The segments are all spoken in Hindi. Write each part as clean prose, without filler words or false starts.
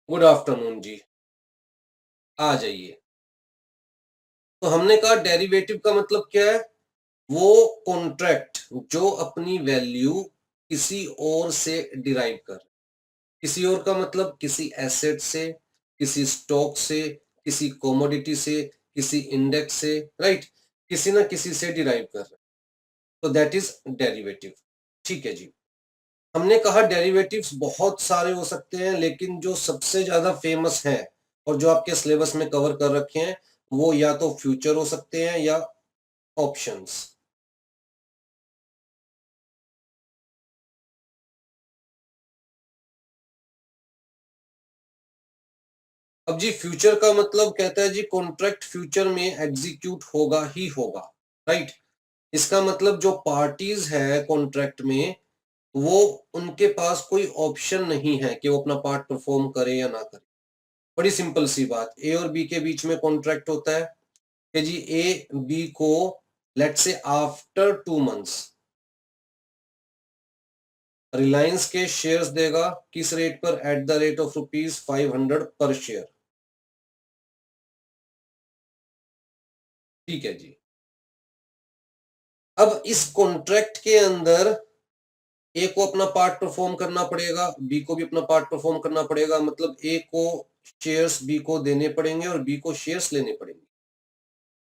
गुड आफ्टरनून जी। आ जाइए। तो हमने कहा डेरिवेटिव का मतलब क्या है? वो कॉन्ट्रैक्ट जो अपनी वैल्यू किसी और से डिराइव कर, किसी और का मतलब किसी एसेट से, किसी स्टॉक से, किसी कमोडिटी से, किसी इंडेक्स से, राइट? किसी ना किसी से डिराइव कर रहा है, तो दैट इज डेरिवेटिव। ठीक है जी। हमने कहा डेरिवेटिव्स बहुत सारे हो सकते हैं, लेकिन जो सबसे ज्यादा फेमस है और जो आपके सिलेबस में कवर कर रखे हैं, वो या तो फ्यूचर हो सकते हैं या ऑप्शंस। अब जी फ्यूचर का मतलब कहता है जी कॉन्ट्रैक्ट फ्यूचर में एग्जीक्यूट होगा ही होगा, राइट? इसका मतलब जो पार्टीज है कॉन्ट्रैक्ट में, वो उनके पास कोई ऑप्शन नहीं है कि वो अपना पार्ट परफॉर्म करे या ना करे। बड़ी सिंपल सी बात, ए और बी के बीच में कॉन्ट्रैक्ट होता है कि जी ए बी को let's say after 2 months Reliance के शेयर्स देगा। किस रेट पर? एट द रेट ऑफ ₹500 पर शेयर। ठीक है जी। अब इस कॉन्ट्रैक्ट के अंदर ए को अपना पार्ट परफॉर्म करना पड़ेगा, बी को भी अपना पार्ट परफॉर्म करना पड़ेगा। मतलब ए को शेयर्स बी को देने पड़ेंगे और बी को शेयर्स लेने पड़ेंगे।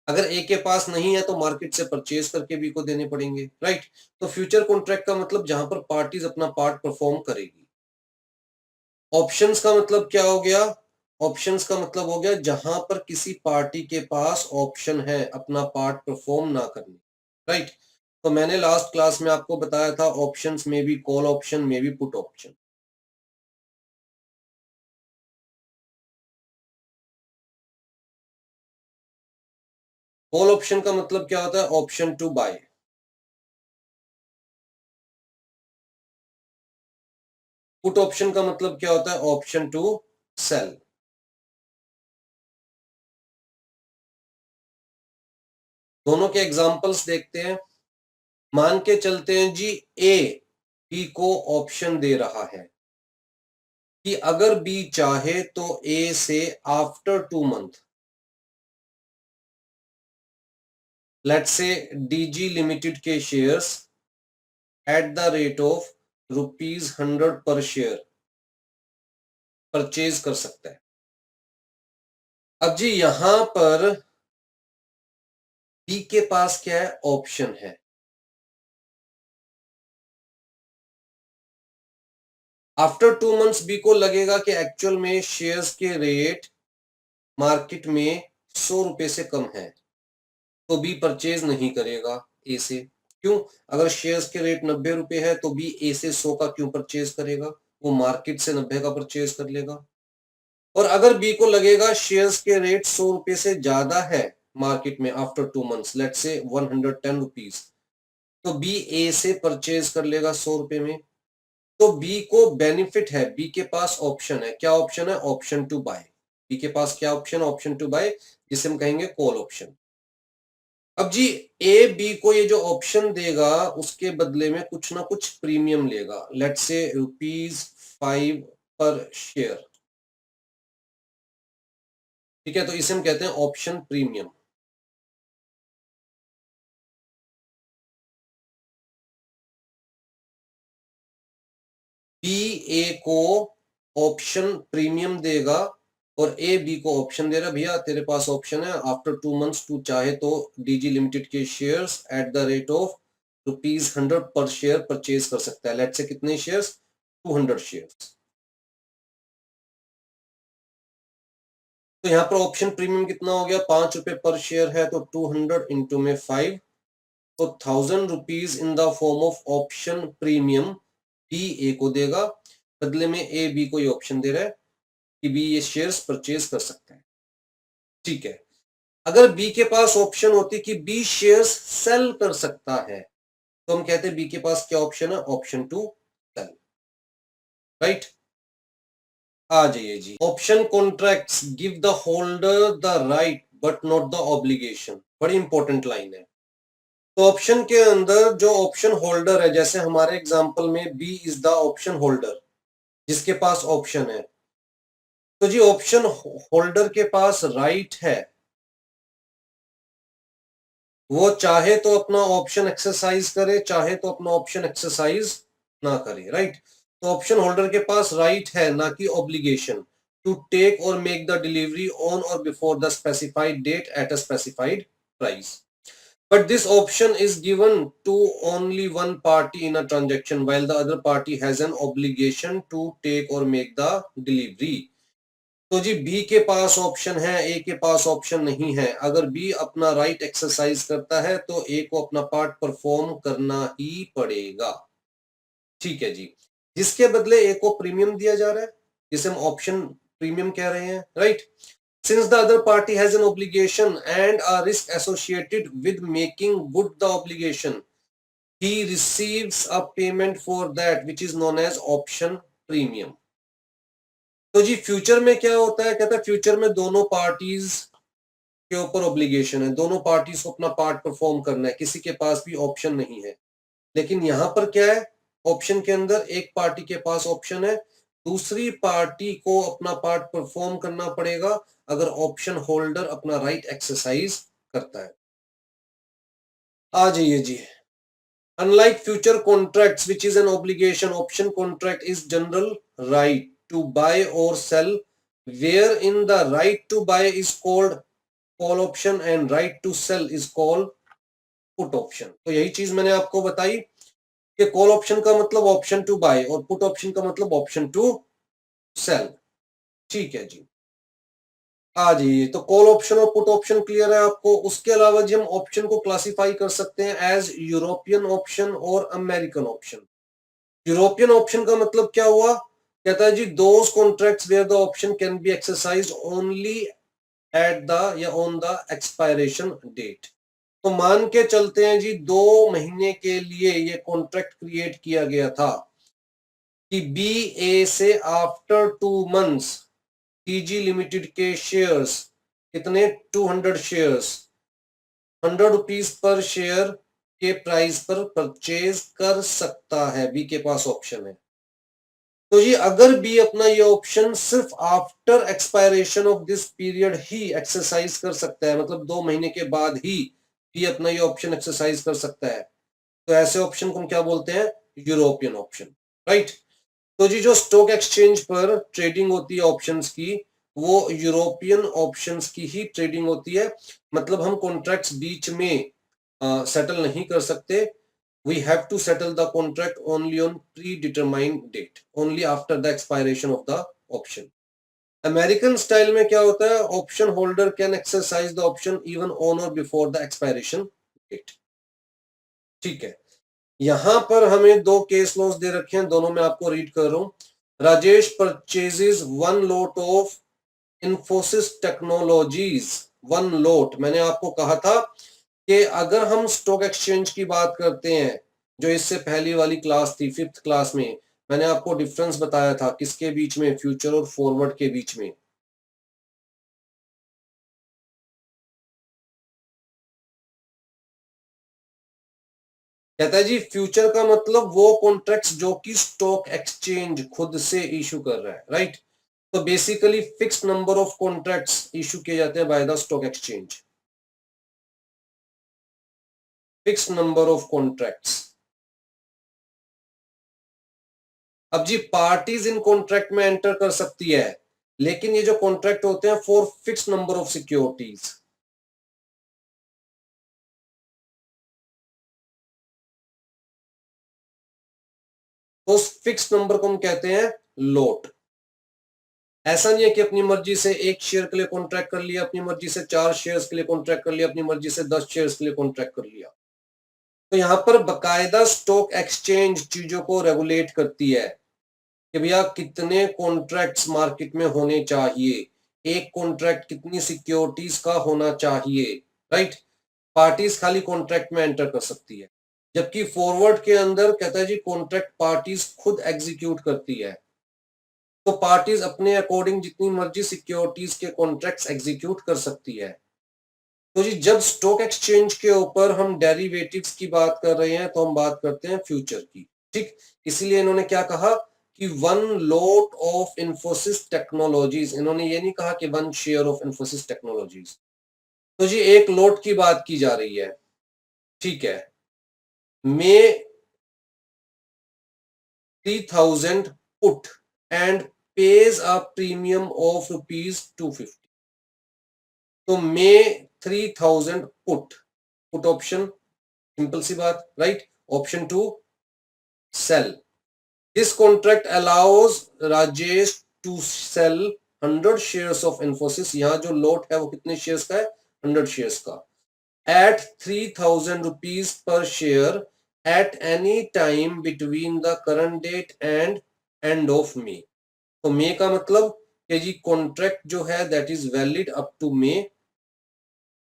अगर ए के पास नहीं है तो मार्केट से परचेज करके बी को देने पड़ेंगे, राइट? तो फ्यूचर कॉन्ट्रैक्ट का मतलब जहां पर पार्टीज अपना पार्ट परफॉर्म करेगी। ऑप्शंस का मतलब क्या हो गया? ऑप्शंस का मतलब हो गया जहां पर किसी पार्टी के पास ऑप्शन है अपना पार्ट परफॉर्म ना करने, राइट? तो मैंने लास्ट क्लास में आपको बताया था ऑप्शंस में भी कॉल ऑप्शन में भी पुट ऑप्शन। कॉल ऑप्शन का मतलब क्या होता है? Option to buy. Put option का मतलब क्या होता है? Option to sell. दोनों के एग्जांपल्स देखते हैं। मान के चलते हैं जी ए बी को ऑप्शन दे रहा है कि अगर बी चाहे तो ए से after 2 month let's say DG limited के shares at the rate of ₹100 per share purchase कर सकता है। अब जी यहां पर बी के पास क्या है? ऑप्शन है। आफ्टर 2 मंथ्स बी को लगेगा कि एक्चुअल में शेयर्स के रेट मार्केट में ₹100 से कम है, तो बी परचेज नहीं करेगा ए से। क्यों? अगर शेयर्स के रेट ₹90 है तो बी ए से 100 का क्यों परचेज करेगा? वो मार्केट से 90 का परचेज कर लेगा। और अगर बी को लगेगा शेयर्स के रेट ₹100 से ज्यादा है मार्केट में आफ्टर 2 मंथ्स लेट्स से ₹110, तो बी ए से परचेज कर लेगा ₹100 में। तो बी को बेनिफिट है, बी के पास ऑप्शन है। क्या ऑप्शन है? Option to bye. बी के पास क्या ऑप्शन? ऑप्शन टू बाय, जिसे हम कहेंगे कॉल ऑप्शन। अब जी ए बी को ये जो ऑप्शन देगा उसके बदले में कुछ ना कुछ प्रीमियम लेगा, लेट्स से ₹5 पर शेयर। ठीक है, तो इसे हम कहते हैं ऑप्शन प्रीमियम। बी ए को ऑप्शन प्रीमियम देगा और ए बी को ऑप्शन दे रहा है, भैया तेरे पास ऑप्शन है, आफ्टर 2 मंथ्स तू चाहे तो डीजी लिमिटेड के shares at the rate of ₹100 per share purchase कर सकता है। लेट्स से कितने शेयर्स? 200 शेयर्स। तो यहाँ पर ऑप्शन प्रीमियम कितना हो गया? ₹5 पर शेयर है तो 200 इंटू में 5, तो ₹1000 in the form of option premium B A को देगा। बदले में ए बी को ये ऑप्शन दे रहा है कि बी ये शेयर्स परचेज कर सकता है। ठीक है। अगर बी के पास ऑप्शन होती कि बी शेयर्स सेल कर सकता है, तो हम कहते हैं बी के पास क्या ऑप्शन है? Option to sell, right? आ जाइए जी। Option contracts give the holder the right but not the obligation. बड़ी इंपॉर्टेंट लाइन है। तो ऑप्शन के अंदर जो ऑप्शन होल्डर है, जैसे हमारे एग्जांपल में B is the option holder जिसके पास ऑप्शन है, तो जी ऑप्शन होल्डर के पास राइट है, वो चाहे तो अपना ऑप्शन एक्सरसाइज करे, चाहे तो अपना ऑप्शन एक्सरसाइज ना करे, राइट। तो ऑप्शन होल्डर के पास राइट है, ना कि obligation, to take or make the delivery on or before the specified date at a specified price. But this option is given to only one party in a transaction, while the other party has an obligation to take or make the delivery. तो जी बी के पास ऑप्शन है, ए के पास ऑप्शन नहीं है। अगर बी अपना राइट एक्सरसाइज करता है तो ए को अपना पार्ट परफॉर्म करना ही पड़ेगा, ठीक है जी। जिसके बदले ए को प्रीमियम दिया जा रहा है, जिसे हम ऑप्शन प्रीमियम कह रहे हैं, right. Since the other party has an obligation and a risk associated with making good the obligation, he receives a payment for that, which is known as option premium. तो जी फ्यूचर में क्या होता है, कहता है फ्यूचर में दोनों पार्टीज के ऊपर ऑब्लिगेशन है, दोनों पार्टीज को अपना पार्ट परफॉर्म करना है, किसी के पास भी ऑप्शन नहीं है। लेकिन यहां पर क्या है, ऑप्शन के अंदर एक पार्टी के पास ऑप्शन है, दूसरी पार्टी को अपना पार्ट परफॉर्म करना पड़ेगा अगर ऑप्शन होल्डर अपना राइट एक्सरसाइज करता है। आ जाइए जी। Unlike future contracts, which is an obligation, option contract is general right to buy or sell, wherein the right to buy is called call option and right to sell is called put option। तो यही चीज मैंने आपको बताई कि कॉल ऑप्शन का मतलब ऑप्शन टू बाय और पुट ऑप्शन का मतलब ऑप्शन टू सेल, ठीक है जी। आ जाइए, तो कॉल ऑप्शन और पुट ऑप्शन क्लियर है आपको। उसके अलावा जी हम ऑप्शन को क्लासिफाई कर सकते हैं एज यूरोपियन ऑप्शन और अमेरिकन ऑप्शन। यूरोपियन ऑप्शन का मतलब क्या हुआ, कहता है जी those contracts where the option can be exercised only at the या ऑन द एक्सपायरेशन डेट। तो मान के चलते हैं जी 2 महीने के लिए ये कॉन्ट्रैक्ट क्रिएट किया गया था कि बी ए से आफ्टर 2 मंथ्स टीजी लिमिटेड के शेयर्स कितने 200 शेयर्स 100 रुपीज पर शेयर के प्राइस पर परचेज कर सकता है, बी के पास ऑप्शन है। तो जी अगर बी अपना ये ऑप्शन सिर्फ after expiration of this period he exercise कर सकता है, मतलब 2 महीने के बाद ही बी अपना ये ऑप्शन एक्सरसाइज कर सकता है, तो ऐसे ऑप्शन को हम क्या बोलते हैं, यूरोपियन ऑप्शन, राइट। तो जी जो स्टॉक एक्सचेंज पर ट्रेडिंग होती है ऑप्शंस की, वो यूरोपियन ऑप्शंस की ही ट्रेडिंग होती है। मतलब हम कॉन्ट्रैक्ट्स बीच में सेटल नहीं कर सकते। We have to settle the contract only on predetermined date, only after the expiration of the option. American style में क्या होता है, option holder can exercise the option even on or before the expiration date, ठीक है। यहां पर हमें 2 केस लॉस दे रखे हैं, दोनों में आपको रीड कर रहा हूं। Rajesh purchases 1 lot of Infosys technologies, 1 lot। मैंने आपको कहा था कि अगर हम स्टॉक एक्सचेंज की बात करते हैं, जो इससे पहली वाली क्लास थी 5th क्लास में, मैंने आपको डिफरेंस बताया था किसके बीच में, फ्यूचर और फॉरवर्ड के बीच में। कहता है जी फ्यूचर का मतलब वो कॉन्ट्रैक्ट्स जो कि स्टॉक एक्सचेंज खुद से इशू कर रहा है, राइट। तो basically fixed number of contracts issue किए जाते हैं by the stock exchange, fixed number of contracts. अब जी पार्टीज इन कॉन्ट्रैक्ट में एंटर कर सकती है, लेकिन ये जो कॉन्ट्रैक्ट होते हैं for fixed number of securities. तो उस फिक्स्ड नंबर को हम कहते हैं लोट। ऐसा नहीं है कि अपनी मर्जी से 1 शेयर के लिए कॉन्ट्रैक्ट कर लिया, अपनी मर्जी से 4 शेयर्स के लिए कॉन्ट्रैक्ट कर लिया, अपनी मर्जी से 10 शेयर्स के लिए कॉन्ट्रैक्ट कर लिया। तो यहां पर बकायदा स्टॉक एक्सचेंज चीजों को रेगुलेट करती है कि भैया कितने कॉन्ट्रैक्ट्स मार्केट में होने चाहिए, एक कॉन्ट्रैक्ट कितनी सिक्योरिटीज का होना चाहिए, राइट। पार्टीज खाली कॉन्ट्रैक्ट में एंटर कर सकती है, जबकि फॉरवर्ड के अंदर कहता है जी कॉन्ट्रैक्ट पार्टीज खुद एग्जीक्यूट करती है। तो पार्टीज अपने अकॉर्डिंग जितनी मर्जी सिक्योरिटीज के कॉन्ट्रैक्ट्स एग्जीक्यूट कर सकती है। तो जी जब स्टॉक एक्सचेंज के ऊपर हम डेरिवेटिव्स की बात कर रहे हैं तो हम बात करते हैं फ्यूचर की, ठीक। इसीलिए इन्होंने क्या कहा कि 1 lot ऑफ इंफोसिस टेक्नोलॉजीज, इन्होंने ये नहीं कहा कि 1 शेयर ऑफ इंफोसिस टेक्नोलॉजीज, तो जी एक लोट की बात की जा रही है, ठीक है। May 3000 put and pays a premium of ₹250। तो मे 3000 पुट ऑप्शन, सिंपल सी बात, right. Option 2 sell, this contract allows Rajesh to sell 100 shares of Infosys. यहां जो लोट है वो कितने शेयर्स का है, 100 शेयर्स का, at 3000 rupees per share at any time between the current date and end of May। तो मे का मतलब कि जी कॉन्ट्रैक्ट जो है that is valid up to May.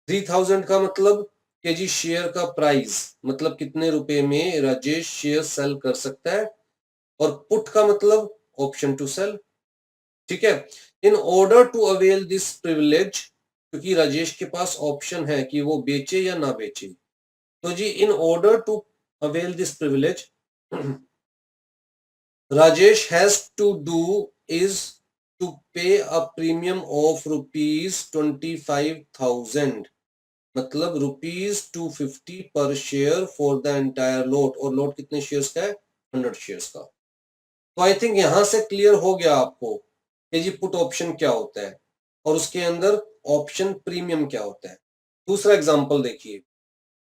3000 का मतलब कि जी शेयर का प्राइस, मतलब कितने रुपए में राजेश शेयर सेल कर सकता है, और पुट का मतलब ऑप्शन टू सेल, ठीक है। In order to avail this privilege, क्योंकि राजेश के पास ऑप्शन है कि वो बेचे या ना बेचे, तो जी in order to avail this privilege Rajesh has to do is to pay a premium of ₹25,000, मतलब ₹250 per share for the entire lot, और लोट कितने शेयर्स का है, 100 शेयर्स का। तो आई थिंक यहां से क्लियर हो गया आपको कि जी पुट ऑप्शन क्या होता है और उसके अंदर ऑप्शन प्रीमियम क्या होता है। दूसरा एग्जांपल देखिए,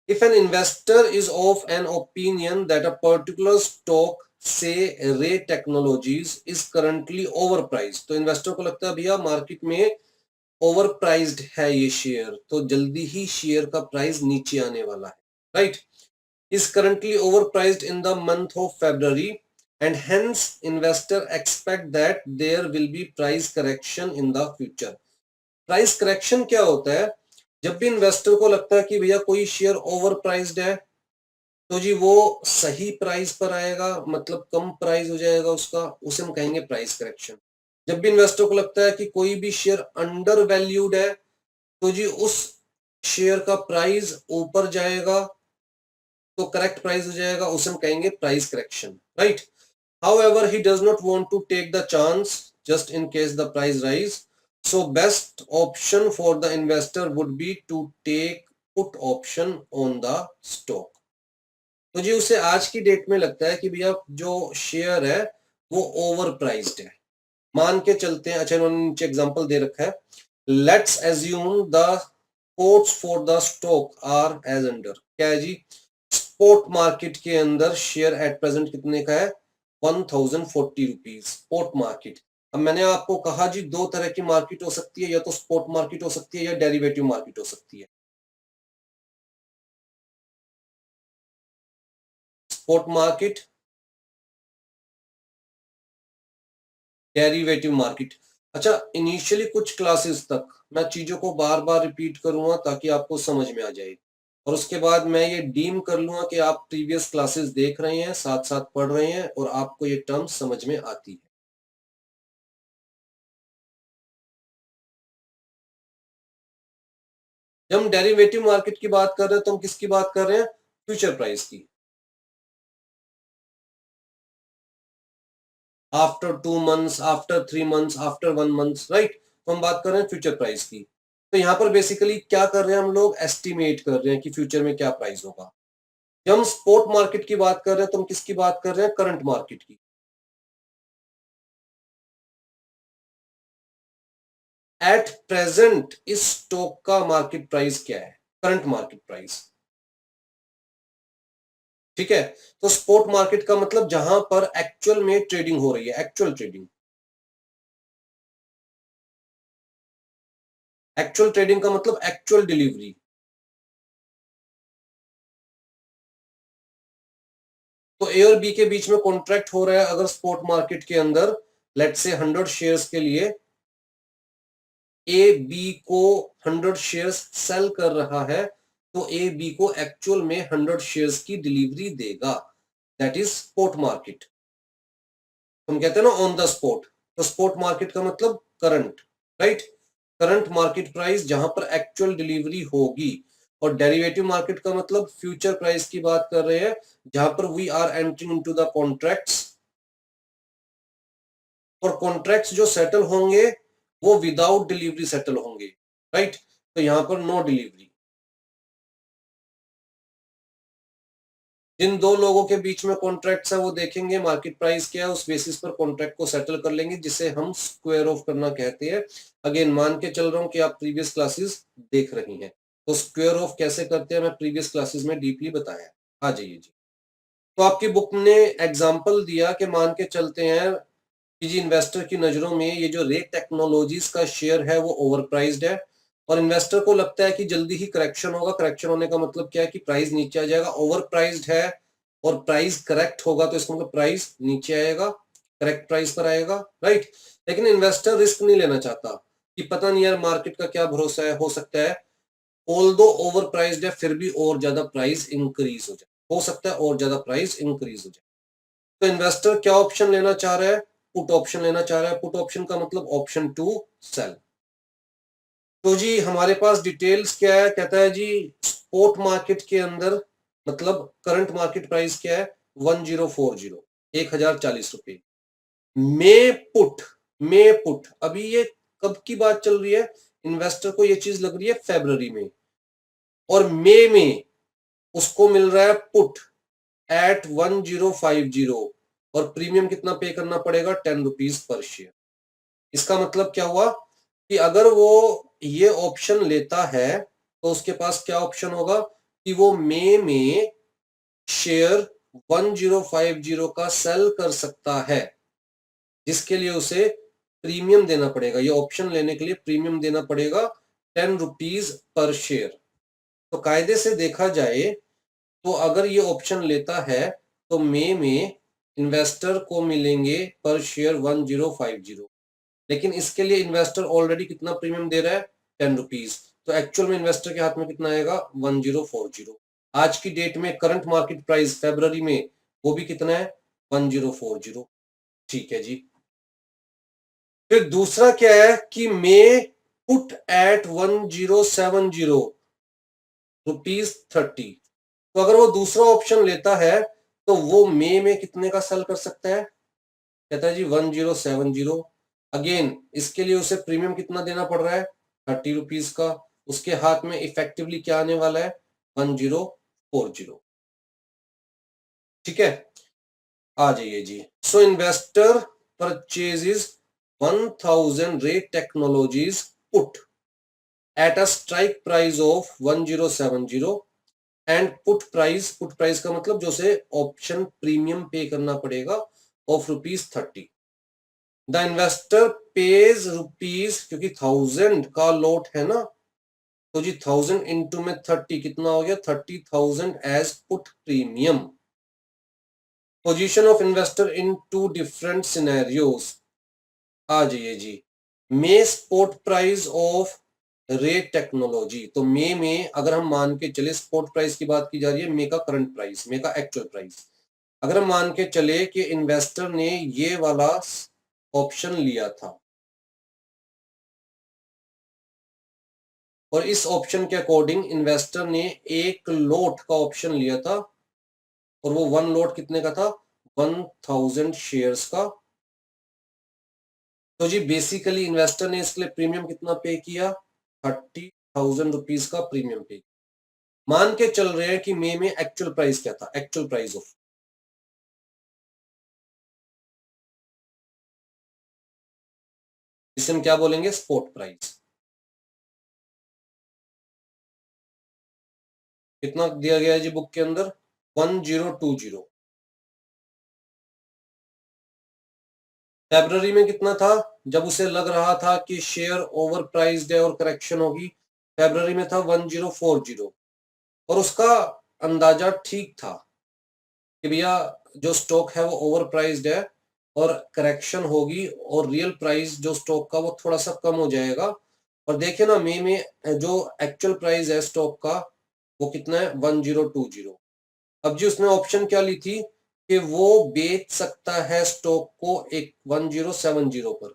if an investor is of an opinion that a particular stock, say Ray Technologies, is currently overpriced, तो इन्वेस्टर को लगता है भैया मार्केट में ओवर प्राइज्ड है ये शेयर, तो जल्दी ही शेयर का प्राइस नीचे आने वाला है, right. is currently overpriced in the month of February and hence investor expect that there will be price correction in the future। Price correction क्या होता है, जब भी इन्वेस्टर को लगता है कि भैया कोई शेयर ओवर प्राइस्ड है, तो जी वो सही प्राइस पर आएगा, मतलब कम प्राइस हो जाएगा उसका, उसे हम कहेंगे प्राइस करेक्शन। जब भी इन्वेस्टर को लगता है कि कोई भी शेयर अंडर वैल्यूड है, तो जी उस शेयर का प्राइस ऊपर जाएगा, तो करेक्ट प्राइस हो जाएगा, उसे हम कहेंगे price correction, right. However, he does not want to take the chance just in case the price rise. So best option for the investor would be to take put option on the stock। तो जी उसे आज की डेट में लगता है कि भैया जो शेयर है वो ओवर प्राइस्ड है। मान के चलते हैं, अच्छा इन्होंने नीचे एग्जांपल दे रखा है, let's assume the quotes for the stock are as under. क्या है जी, स्पॉट मार्केट के अंदर शेयर एट प्रेजेंट कितने का है, 1040 रुपीज स्पॉट मार्केट। अब मैंने आपको कहा जी दो तरह की मार्केट हो सकती है, या तो स्पॉट मार्केट हो सकती है या डेरिवेटिव मार्केट हो सकती है। Spot market, derivative market. अच्छा इनिशियली कुछ क्लासेस तक मैं चीजों को बार बार रिपीट करूंगा ताकि आपको समझ में आ जाए, और उसके बाद मैं ये डीम कर लूंगा कि आप प्रीवियस क्लासेस देख रहे हैं, साथ साथ पढ़ रहे हैं और आपको ये टर्म समझ में आती है। जब हम डेरिवेटिव मार्केट की बात कर रहे हैं तो हम किसकी बात कर रहे हैं, फ्यूचर प्राइस की। After 2 months, after 3 months, after 1 month, right. तो हम बात कर रहे हैं फ्यूचर प्राइस की। तो यहाँ पर बेसिकली क्या कर रहे हैं हम लोग, एस्टिमेट कर रहे हैं कि फ्यूचर में क्या प्राइस होगा। जब हम स्पॉट मार्केट की बात कर रहे हैं तो हम किसकी बात कर रहे हैं, करंट मार्केट की। एट प्रेजेंट इस स्टॉक का मार्केट प्राइस क्या है, करंट मार्केट प्राइस, ठीक है। तो स्पॉट मार्केट का मतलब जहां पर एक्चुअल में ट्रेडिंग हो रही है, एक्चुअल ट्रेडिंग। एक्चुअल ट्रेडिंग का मतलब एक्चुअल डिलीवरी। तो ए और बी के बीच में कॉन्ट्रैक्ट हो रहा है, अगर स्पॉट मार्केट के अंदर लेट्स से 100 शेयर्स के लिए ए बी को 100 शेयर्स सेल कर रहा है, तो ए बी को एक्चुअल में 100 शेयर्स की डिलीवरी देगा, दैट इज स्पॉट मार्केट। हम कहते हैं ना ऑन द स्पॉट, तो स्पॉट मार्केट का मतलब current, right. Current market price जहां पर एक्चुअल डिलीवरी होगी, और डेरिवेटिव मार्केट का मतलब फ्यूचर प्राइस की बात कर रहे हैं, जहां पर we are entering into the contracts और कॉन्ट्रैक्ट्स जो सेटल होंगे वो विदाउट डिलीवरी सेटल होंगे, राइट। तो यहां पर नो डिलीवरी। जिन दो लोगों के बीच में कॉन्ट्रैक्ट्स है वो देखेंगे मार्केट प्राइस क्या है, उस बेसिस पर कॉन्ट्रैक्ट को सेटल कर लेंगे, जिसे हम स्क्वायर ऑफ करना कहते हैं। अगेन मान के चल रहा हूं कि आप प्रीवियस क्लासेस देख रही हैं, तो स्क्वायर ऑफ कैसे करते हैं मैं प्रीवियस क्लासेस में डीपली बताया। आ जाइए जी। तो आपकी बुक ने एग्जाम्पल दिया कि मान के चलते हैं कि जी इन्वेस्टर की नजरों में ये जो रेट टेक्नोलॉजीज का शेयर है वो ओवर प्राइस्ड है, और इन्वेस्टर को लगता है कि जल्दी ही करेक्शन होगा। करेक्शन होने का मतलब क्या है कि प्राइस नीचे आ जाएगा। ओवर प्राइस्ड है और प्राइस करेक्ट होगा तो इसका मतलब प्राइस नीचे आएगा, करेक्ट प्राइस पर आएगा, राइट। लेकिन इन्वेस्टर रिस्क नहीं लेना चाहता कि पता नहीं यार मार्केट का क्या भरोसा है, हो सकता है ऑल्दो ओवर प्राइस्ड है फिर भी और ज्यादा प्राइस इंक्रीज हो जाए, हो सकता है और ज्यादा प्राइस इंक्रीज हो जाए। तो इन्वेस्टर क्या ऑप्शन लेना चाह रहा है? पुट ऑप्शन लेना चाह रहा है। पुट ऑप्शन का मतलब ऑप्शन टू सेल। तो जी हमारे पास डिटेल्स क्या है, कहता है जी स्पॉट मार्केट के अंदर मतलब करंट मार्केट प्राइस क्या है 1040, 1040 रुपए। मे पुट, मे पुट अभी ये कब की बात चल रही है, इन्वेस्टर को ये चीज लग रही है फेब्रुवरी में, और मई में उसको मिल रहा है पुट एट 1050, और प्रीमियम कितना पे करना पड़ेगा 10 रुपीज पर शेयर। इसका मतलब क्या हुआ कि अगर वो ये ऑप्शन लेता है तो उसके पास क्या ऑप्शन होगा कि वो मई में शेयर 1050 का सेल कर सकता है, जिसके लिए उसे प्रीमियम देना पड़ेगा। ये ऑप्शन लेने के लिए प्रीमियम देना पड़ेगा 10 रुपीज पर शेयर। तो कायदे से देखा जाए तो अगर ये ऑप्शन लेता है तो मई में इन्वेस्टर को मिलेंगे पर शेयर 1050, लेकिन इसके लिए इन्वेस्टर ऑलरेडी कितना प्रीमियम दे रहा है 10 रुपीज। तो एक्चुअल में इन्वेस्टर के हाथ में कितना आएगा 1040। आज की डेट में करंट मार्केट प्राइस फरवरी में वो भी कितना है 1040। ठीक है जी। फिर दूसरा क्या है कि मे पुट एट 1070 रुपीज 30। तो अगर वो दूसरा ऑप्शन लेता है तो वो मई में कितने का सेल कर सकता है, कहता है जी 1070। अगेन इसके लिए उसे प्रीमियम कितना देना पड़ रहा है 30 रुपीज का। उसके हाथ में इफेक्टिवली क्या आने वाला है 1040। ठीक है, आ जाइए जी। So investor purchases 1000 Ray Technologies put at a strike price of 1070 and put price का मतलब जो से ऑप्शन प्रीमियम पे करना पड़ेगा of ₹30। The investor pays rupees, क्योंकि 1000 का लॉट है ना, तो जी 1000 इंटू में 30 कितना हो गया 30,000 as put premium. Position of investor in two different scenarios. आ जाइए जी। May spot price of Ray Technology, तो मे में अगर हम मान के चले स्पॉट प्राइस की बात की जा रही है, मे का करंट प्राइस, मे का एक्चुअल प्राइस, अगर हम मान के चले कि इन्वेस्टर ने ये वाला ऑप्शन लिया था और इस ऑप्शन के अकॉर्डिंग इन्वेस्टर ने एक लोट का ऑप्शन लिया था, और वो वन लोट कितने का था 1000 शेयर्स का। तो जी बेसिकली इन्वेस्टर ने इसके लिए प्रीमियम कितना पे किया 30,000 रुपीज का प्रीमियम पे। मान के चल रहे हैं कि मई में एक्चुअल प्राइस क्या था, एक्चुअल प्राइस ऑफ, जिसे हम क्या बोलेंगे स्पॉट प्राइस। कितना दिया गया है जी बुक के अंदर 1020। फरवरी में कितना था जब उसे लग रहा था कि शेयर ओवर प्राइस्ड है और करेक्शन होगी, फरवरी में था 1040, और उसका अंदाजा ठीक था कि भैया जो स्टॉक है वो ओवर प्राइस्ड है और करेक्शन होगी और रियल प्राइस जो स्टॉक का वो थोड़ा सा कम हो जाएगा। और देखिए ना मई में जो एक्चुअल प्राइस है स्टॉक का वो कितना है 1020। अब जी उसने ऑप्शन क्या ली थी कि वो बेच सकता है स्टॉक को एक 1070 पर।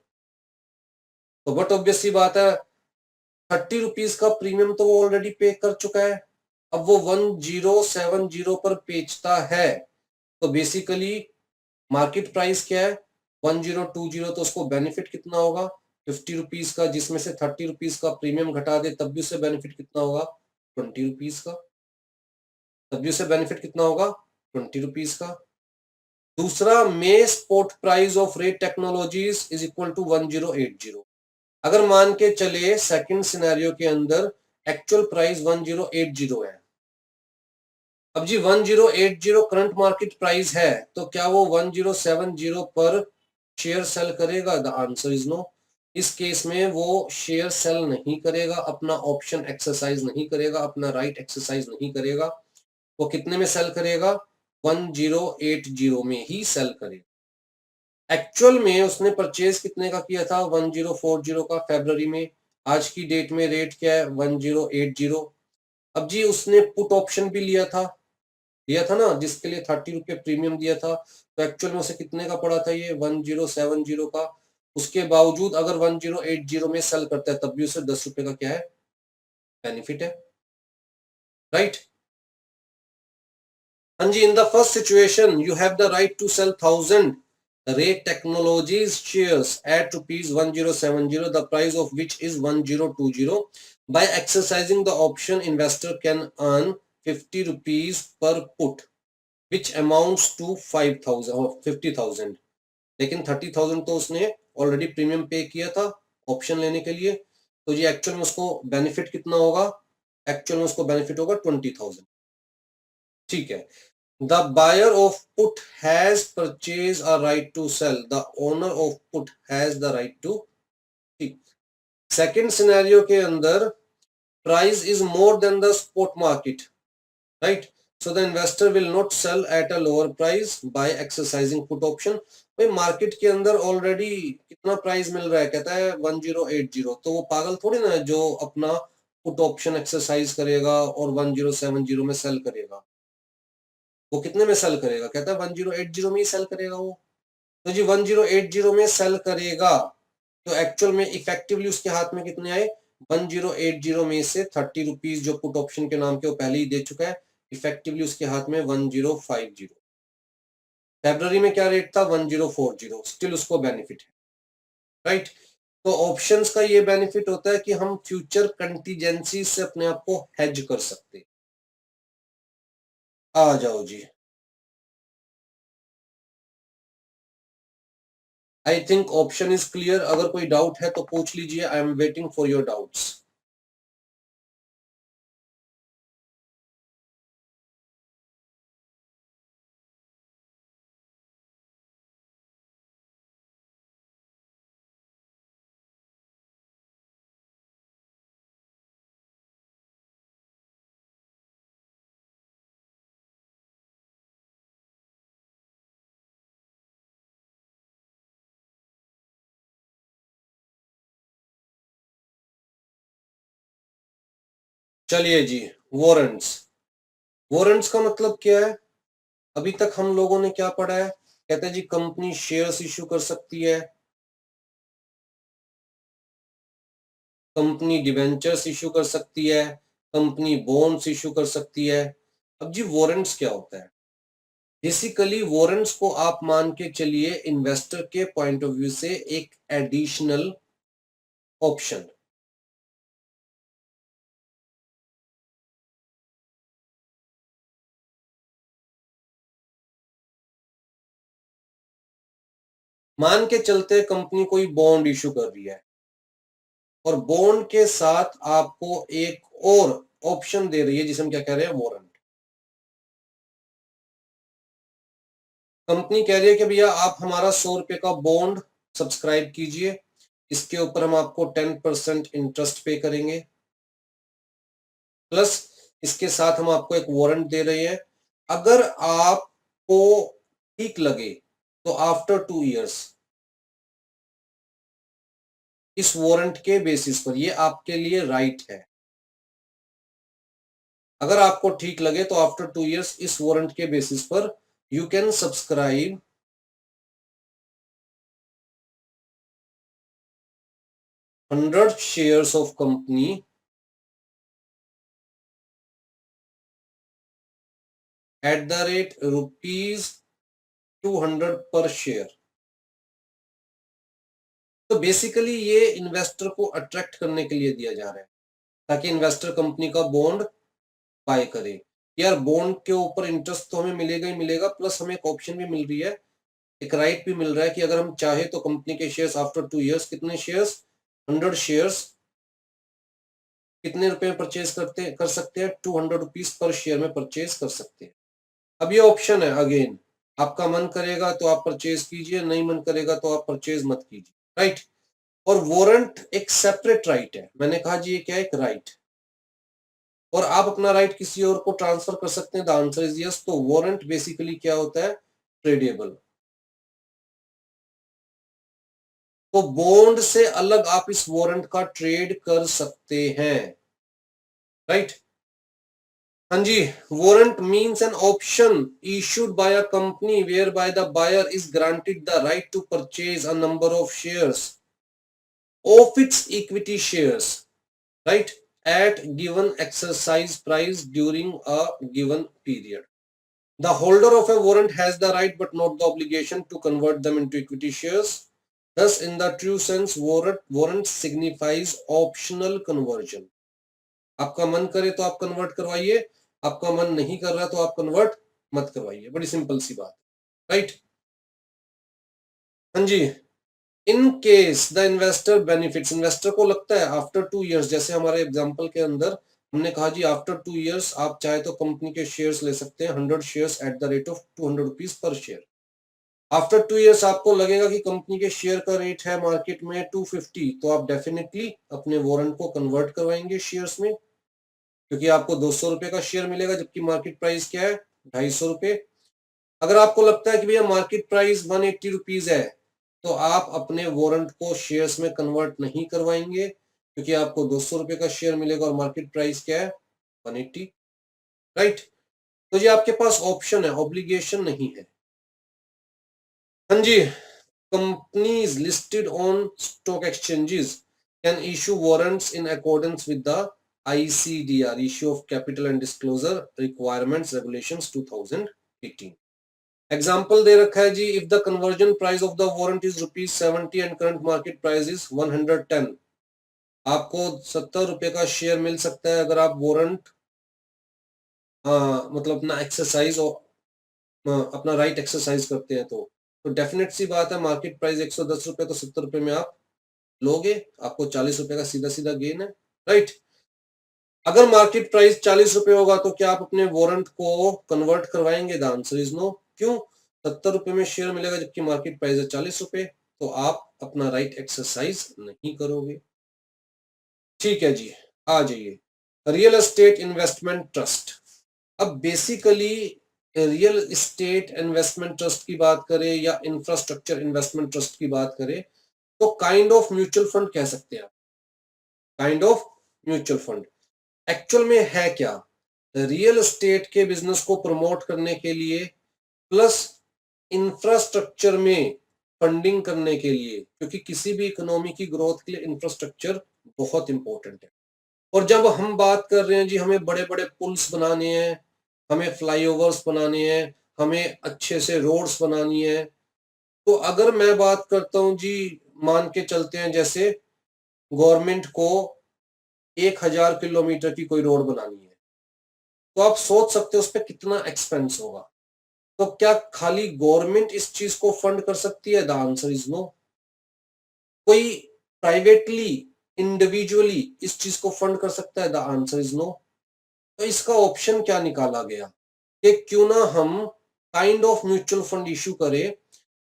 तो बट ऑब्वियस सी बात है 30 रुपीज का प्रीमियम तो वो ऑलरेडी पे कर चुका है। अब वो 1070 पर बेचता है तो बेसिकली मार्केट प्राइस क्या है 1020 तो उसको बेनिफिट कितना होगा 50 रुपीज का, जिसमें से 30 रुपीज का प्रीमियम घटा दे तब भी उसे बेनिफिट कितना होगा 20 रुपीज का, तब भी उसे बेनिफिट कितना होगा 20 रुपीज का। दूसरा, May spot price of Ray Technologies is equal to 1080। अगर मान के चले सेकंड सिनेरियो के अंदर एक्चुअल प्राइस 1080 है, अब जी 1080 करंट मार्केट प्राइस है, तो क्या वो 1070 पर शेयर सेल करेगा? The answer is no. इस केस में वो शेयर सेल नहीं करेगा, अपना ऑप्शन एक्सरसाइज नहीं करेगा, अपना राइट एक्सरसाइज नहीं करेगा। वो कितने में सेल करेगा? 1080 में ही सेल करेगा। एक्चुअल में उसने परचेज कितने का किया था? 1040 का फरवरी में। आज की डेट में रेट क्या है? 1080। अब जी उसने पुट ऑप्शन भी लिया था ना, जिसके लिए 30 रुपये प्रीमियम दिया था, तो एक्चुअल में उसे कितने का पड़ा था? ये 1070 का। उसके बावजूद अगर 1080 में सेल करता है तब भी उसे 10 रुपए का क्या है? बेनिफिट है, राइट। हाँ जी, in the first situation you have the right to sell 1000 Ray Technologies shares at rupees 1070, the price of which is 1020. By exercising the option, investor can earn 50 rupees per put, which amounts to 5000 or 50,000। लेकिन 30,000 तो उसने ऑलरेडी प्रीमियम पे किया था ऑप्शन लेने के लिए, तो ये एक्चुअल में उसको बेनिफिट कितना होगा? एक्चुअल में उसको बेनिफिट होगा 20,000। ठीक है। The buyer of put has purchase a right to sell, the owner of put has the right to. ठीक। सेकेंड सिनेरियो के अंदर price is more than the spot market, right, so the investor will not sell at a lower price by exercising put option। भाई मार्केट के अंदर ऑलरेडी कितना प्राइस मिल रहा है? कहता है 1080, तो वो पागल थोड़ी ना है जो अपना पुट ऑप्शन एक्सरसाइज करेगा और 1070 में सेल करेगा। वो कितने में सेल करेगा? कहता है 1080 में ही सेल करेगा वो। तो जी 1080 में सेल करेगा, तो एक्चुअल में इफेक्टिवली उसके हाथ में कितने आए? 1080 में से 30 रुपीज जो पुट ऑप्शन के नाम के वो पहले ही दे चुका है, इफेक्टिवली उसके हाथ में 1050। फरवरी में क्या रेट था? 1040। स्टिल उसको बेनिफिट है, राइट। तो ऑप्शंस का ये बेनिफिट होता है कि हम फ्यूचर कंटीजेंसी से अपने आप को हेज कर सकते हैं। आ जाओ जी। I think option is clear. अगर कोई डाउट है तो पूछ लीजिए, I am waiting for your doubts. चलिए जी, वारंट्स। वारंट्स का मतलब क्या है? अभी तक हम लोगों ने क्या पढ़ा है? कहते हैं जी कंपनी शेयर्स इश्यू कर सकती है, कंपनी डिवेंचर्स इश्यू कर सकती है, कंपनी बॉन्ड्स इश्यू कर सकती है। अब जी वारंट्स क्या होता है? बेसिकली वारंट्स को आप मान के चलिए इन्वेस्टर के पॉइंट ऑफ व्यू से एक एडिशनल ऑप्शन। मान के चलते कंपनी कोई बॉन्ड इशू कर रही है और बॉन्ड के साथ आपको एक और ऑप्शन दे रही है जिसे हम क्या कह रहे हैं? वारंट। कंपनी कह रही है कि भैया आप हमारा 100 रुपए का बॉन्ड सब्सक्राइब कीजिए, इसके ऊपर हम आपको 10% इंटरेस्ट पे करेंगे, प्लस इसके साथ हम आपको एक वारंट दे रहे हैं। अगर आपको ठीक लगे तो आफ्टर 2 इयर्स इस वारंट के बेसिस पर, ये आपके लिए राइट है, अगर आपको ठीक लगे तो आफ्टर 2 इयर्स इस वारंट के बेसिस पर you can subscribe 100 shares of company at the rate rupees 200 पर शेयर। तो बेसिकली ये इन्वेस्टर को अट्रैक्ट करने के लिए दिया जा रहा है ताकि इन्वेस्टर कंपनी का बॉन्ड बाय करे। यार बॉन्ड के ऊपर इंटरेस्ट तो हमें मिलेगा ही मिलेगा, प्लस हमें एक ऑप्शन भी मिल रही है, एक राइट भी मिल रहा है कि अगर हम चाहे तो कंपनी के शेयर्स आफ्टर 2 इयर्स, कितने शेयर्स, 100 शेयर्स कितने रुपए में परचेज कर सकते हैं, 200 रुपीज पर शेयर में परचेज कर सकते हैं। अब ये ऑप्शन है, अगेन आपका मन करेगा तो आप परचेज कीजिए, नहीं मन करेगा तो आप परचेज मत कीजिए, राइट। और वारंट एक सेपरेट राइट है, मैंने कहा जी ये क्या है, एक राइट, और आप अपना राइट किसी और को ट्रांसफर कर सकते हैं, द आंसर इज यस। तो वारंट बेसिकली क्या होता है, ट्रेडेबल। तो बॉन्ड से अलग आप इस वारंट का ट्रेड कर सकते हैं, राइट। हाँ जी, warrant means an option issued by a company where by the buyer is granted the right to purchase a number of shares of its equity shares, right, at given exercise price during a given period. The holder of a warrant has the right but not the obligation to convert them into equity shares. Thus, in the true sense, warrant signifies optional conversion. आपका मन करे तो आप कन्वर्ट करवाइए, आपका मन नहीं कर रहा तो आप कन्वर्ट मत करवाइए, बड़ी सिंपल सी बात, राइट। हाँ जी, in case the investor benefits, investor को लगता है आफ्टर 2 इयर्स, जैसे हमारे एग्जांपल के अंदर हमने कहा जी आफ्टर 2 इयर्स आप चाहे तो कंपनी के शेयर्स ले सकते हैं 100 shares at the rate of 200 rupees per share. After 2 years आपको लगेगा कि कंपनी के शेयर का रेट है मार्केट में 250, तो आप डेफिनेटली अपने वारंट को कन्वर्ट करवाएंगे शेयर्स में, क्योंकि आपको 200 रुपए का शेयर मिलेगा जबकि मार्केट प्राइस क्या है, 250 रुपए। अगर आपको लगता है कि भैया मार्केट प्राइस 180 रुपीज है, तो आप अपने वारंट को शेयर्स में कन्वर्ट नहीं करवाएंगे, क्योंकि आपको 200 रुपए का शेयर मिलेगा और मार्केट प्राइस क्या है, 180, राइट। तो ये आपके पास ऑप्शन है, ऑब्लिगेशन नहीं है। हाँ जी, companies listed on stock exchanges can issue warrants in accordance with the ICDR, issue of capital and disclosure requirements regulations 2018। Example दे रखा है जी, if the conversion price of the warrant is ₹70 and current market price is 110, आपको 70 रुपए का शेयर मिल सकता है अगर आप वारंट मतलब अपना एक्सरसाइज और अपना राइट एक्सरसाइज करते हैं तो डेफिनेट सी बात है, मार्केट प्राइस 110 रुपए, तो 70 रुपए में आप लोगे, आपको 40 रुपए का सीधा सीधा गेन है, राइट। अगर मार्केट प्राइस 40 रुपए होगा तो क्या आप अपने वारंट को कन्वर्ट करवाएंगे, द आंसर इज नो। क्यों, 70 रुपए में शेयर मिलेगा जबकि मार्केट प्राइस है 40 रुपए, तो आप अपना राइट एक्सरसाइज नहीं करोगे। ठीक है जी, आ जाइए, रियल एस्टेट इन्वेस्टमेंट ट्रस्ट। अब basically real estate investment trust की बात करें या इंफ्रास्ट्रक्चर इन्वेस्टमेंट ट्रस्ट की बात करें तो काइंड ऑफ म्यूचुअल फंड कह सकते हैं आप, kind of mutual fund. Actual में है क्या, रियल एस्टेट के बिजनेस को प्रमोट करने के लिए प्लस इंफ्रास्ट्रक्चर में फंडिंग करने के लिए, क्योंकि किसी भी इकोनॉमी की ग्रोथ के लिए इंफ्रास्ट्रक्चर बहुत इंपॉर्टेंट है। और जब हम बात कर रहे हैं जी हमें बड़े बड़े पुल्स बनाने हैं, हमें फ्लाईओवर्स बनाने हैं, हमें अच्छे से रोड्स बनानी है, तो अगर मैं बात करता हूं जी, मान के चलते हैं जैसे गवर्नमेंट को 1000 किलोमीटर की कोई रोड बनानी है, तो आप सोच सकते हो उस पर कितना एक्सपेंस होगा। तो क्या खाली गवर्नमेंट इस चीज को फंड कर सकती है, द आंसर इज नो। कोई प्राइवेटली इंडिविजुअली इस चीज को फंड कर सकता है, द आंसर इज नो। तो इसका ऑप्शन क्या निकाला गया कि क्यों ना हम kind of mutual fund issue करें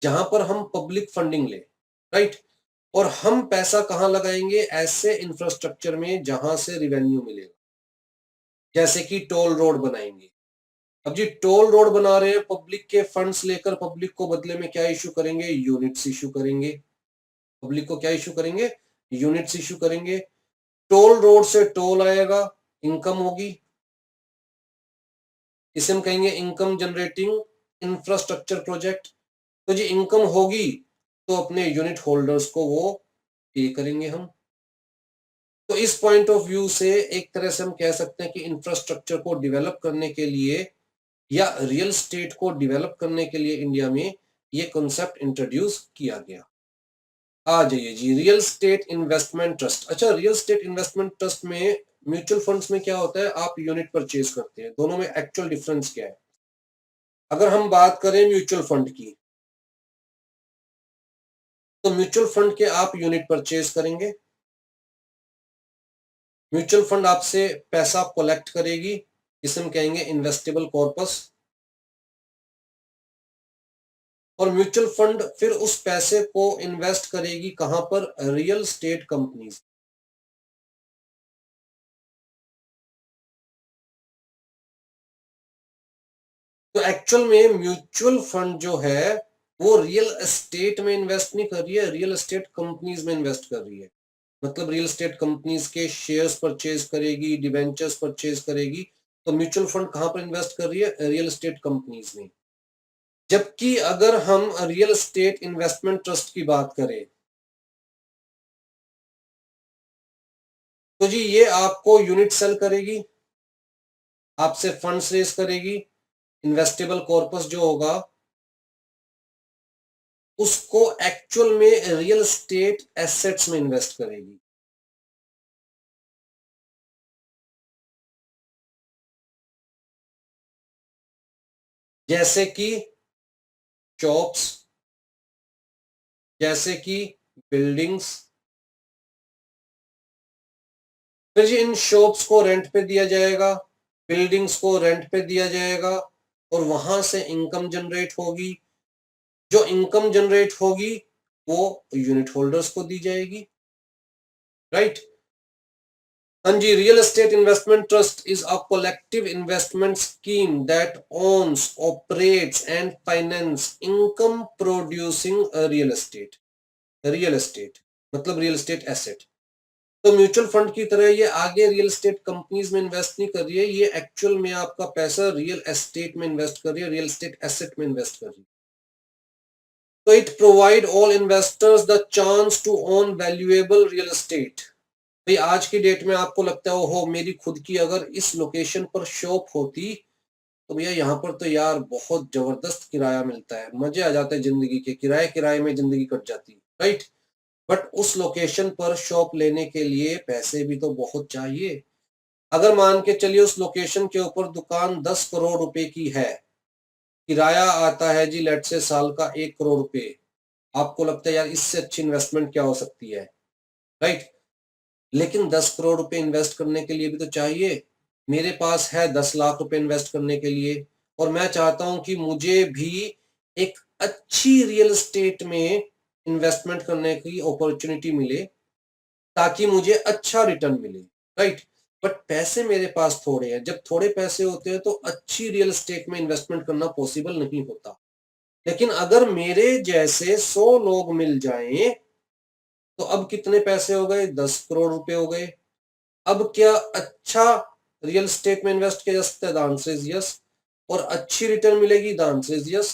जहां पर हम पब्लिक फंडिंग ले, राइट। और हम पैसा कहां लगाएंगे, ऐसे इंफ्रास्ट्रक्चर में जहां से रिवेन्यू मिलेगा, जैसे कि टोल रोड बनाएंगे। अब जी टोल रोड बना रहे हैं, पब्लिक के फंड्स लेकर पब्लिक को बदले में क्या इशू करेंगे, यूनिट्स इशू करेंगे। पब्लिक को क्या इशू करेंगे, यूनिट्स इशू करेंगे। टोल रोड से टोल आएगा, इनकम होगी, इसे हम कहेंगे इनकम जनरेटिंग इंफ्रास्ट्रक्चर प्रोजेक्ट। तो जी इनकम होगी तो अपने यूनिट होल्डर्स को वो पे करेंगे हम। तो इस पॉइंट ऑफ व्यू से एक तरह से हम कह सकते हैं कि इंफ्रास्ट्रक्चर को डेवलप करने के लिए या रियल स्टेट को डेवलप करने के लिए इंडिया में ये कॉन्सेप्ट इंट्रोड्यूस किया गया। आ जाइए जी, रियल स्टेट इन्वेस्टमेंट ट्रस्ट। अच्छा, रियल स्टेट इन्वेस्टमेंट ट्रस्ट में म्यूचुअल फंड्स में क्या होता है, आप यूनिट परचेज करते हैं, दोनों में एक्चुअल डिफरेंस क्या है? अगर हम बात करें म्यूचुअल फंड की, तो म्यूचुअल फंड के आप यूनिट परचेज करेंगे, म्यूचुअल फंड आपसे पैसा कलेक्ट करेगी, जिसे हम कहेंगे इन्वेस्टेबल कॉर्पस, और म्यूचुअल फंड फिर उस पैसे को इन्वेस्ट करेगी कहां पर? Real estate companies. तो एक्चुअल में म्यूचुअल फंड जो है वो रियल एस्टेट में इन्वेस्ट नहीं कर रही है, रियल एस्टेट कंपनीज में इन्वेस्ट कर रही है। मतलब रियल एस्टेट कंपनीज के शेयर्स परचेज करेगी, डिवेंचर्स परचेज करेगी। तो म्यूचुअल फंड कहां पर इन्वेस्ट कर रही है? रियल एस्टेट कंपनीज में। जबकि अगर हम रियल एस्टेट इन्वेस्टमेंट ट्रस्ट की बात करें, तो जी ये आपको यूनिट सेल करेगी, आपसे फंड्स रेज करेगी, इन्वेस्टेबल कॉर्पस जो होगा उसको एक्चुअल में रियल एस्टेट एसेट्स में इन्वेस्ट करेगी। जैसे कि शॉप्स, जैसे कि बिल्डिंग्स। फिर जी इन शॉप्स को रेंट पे दिया जाएगा, बिल्डिंग्स को रेंट पे दिया जाएगा, और वहां से इनकम जनरेट होगी। जो इनकम जनरेट होगी वो यूनिट होल्डर्स को दी जाएगी, राइट। हाँ जी, real estate investment trust is a collective investment scheme that owns, operates and finance income producing real estate. Real estate मतलब रियल एस्टेट एसेट। तो म्यूचुअल फंड की तरह ये आगे रियल एस्टेट कंपनीज में इन्वेस्ट नहीं कर रही है, ये एक्चुअल में आपका पैसा रियल एस्टेट में इन्वेस्ट कर रही है, रियल एस्टेट एसेट में इन्वेस्ट कर रही है। तो it provide all investors the chance to own valuable real estate. भाई आज की डेट में आपको लगता है हो मेरी खुद की अगर इस लोकेशन पर शॉप होती तो भैया यहाँ पर तो यार बहुत जबरदस्त किराया मिलता है, मजे आ जाते हैं जिंदगी के, किराए किराए में जिंदगी कट जाती है, राइट। बट उस लोकेशन पर शॉप लेने के लिए पैसे भी तो बहुत चाहिए। अगर मान के चलिए उस लोकेशन के ऊपर दुकान 10 करोड़ रुपए की है, किराया आता है जी लेट से साल का 1 करोड़ रुपए, आपको लगता है यार इससे अच्छी इन्वेस्टमेंट क्या हो सकती है, राइट। लेकिन 10 करोड़ रुपए इन्वेस्ट करने के लिए भी तो चाहिए। मेरे पास है 10 लाख रुपए इन्वेस्ट करने के लिए, और मैं चाहता हूं कि मुझे भी एक अच्छी रियल एस्टेट में इन्वेस्टमेंट करने की अपॉर्चुनिटी मिले, ताकि मुझे अच्छा रिटर्न मिले, राइट। बट पैसे मेरे पास थोड़े हैं, जब थोड़े पैसे होते हैं तो अच्छी रियल एस्टेट में इन्वेस्टमेंट करना पॉसिबल नहीं होता। लेकिन अगर मेरे जैसे 100 लोग मिल जाएं तो अब कितने पैसे हो गए? 10 करोड़ रुपए हो गए। अब क्या अच्छा रियल एस्टेट में इन्वेस्ट किया जा सकता है? The answer is yes. और अच्छी रिटर्न मिलेगी? The answer is yes.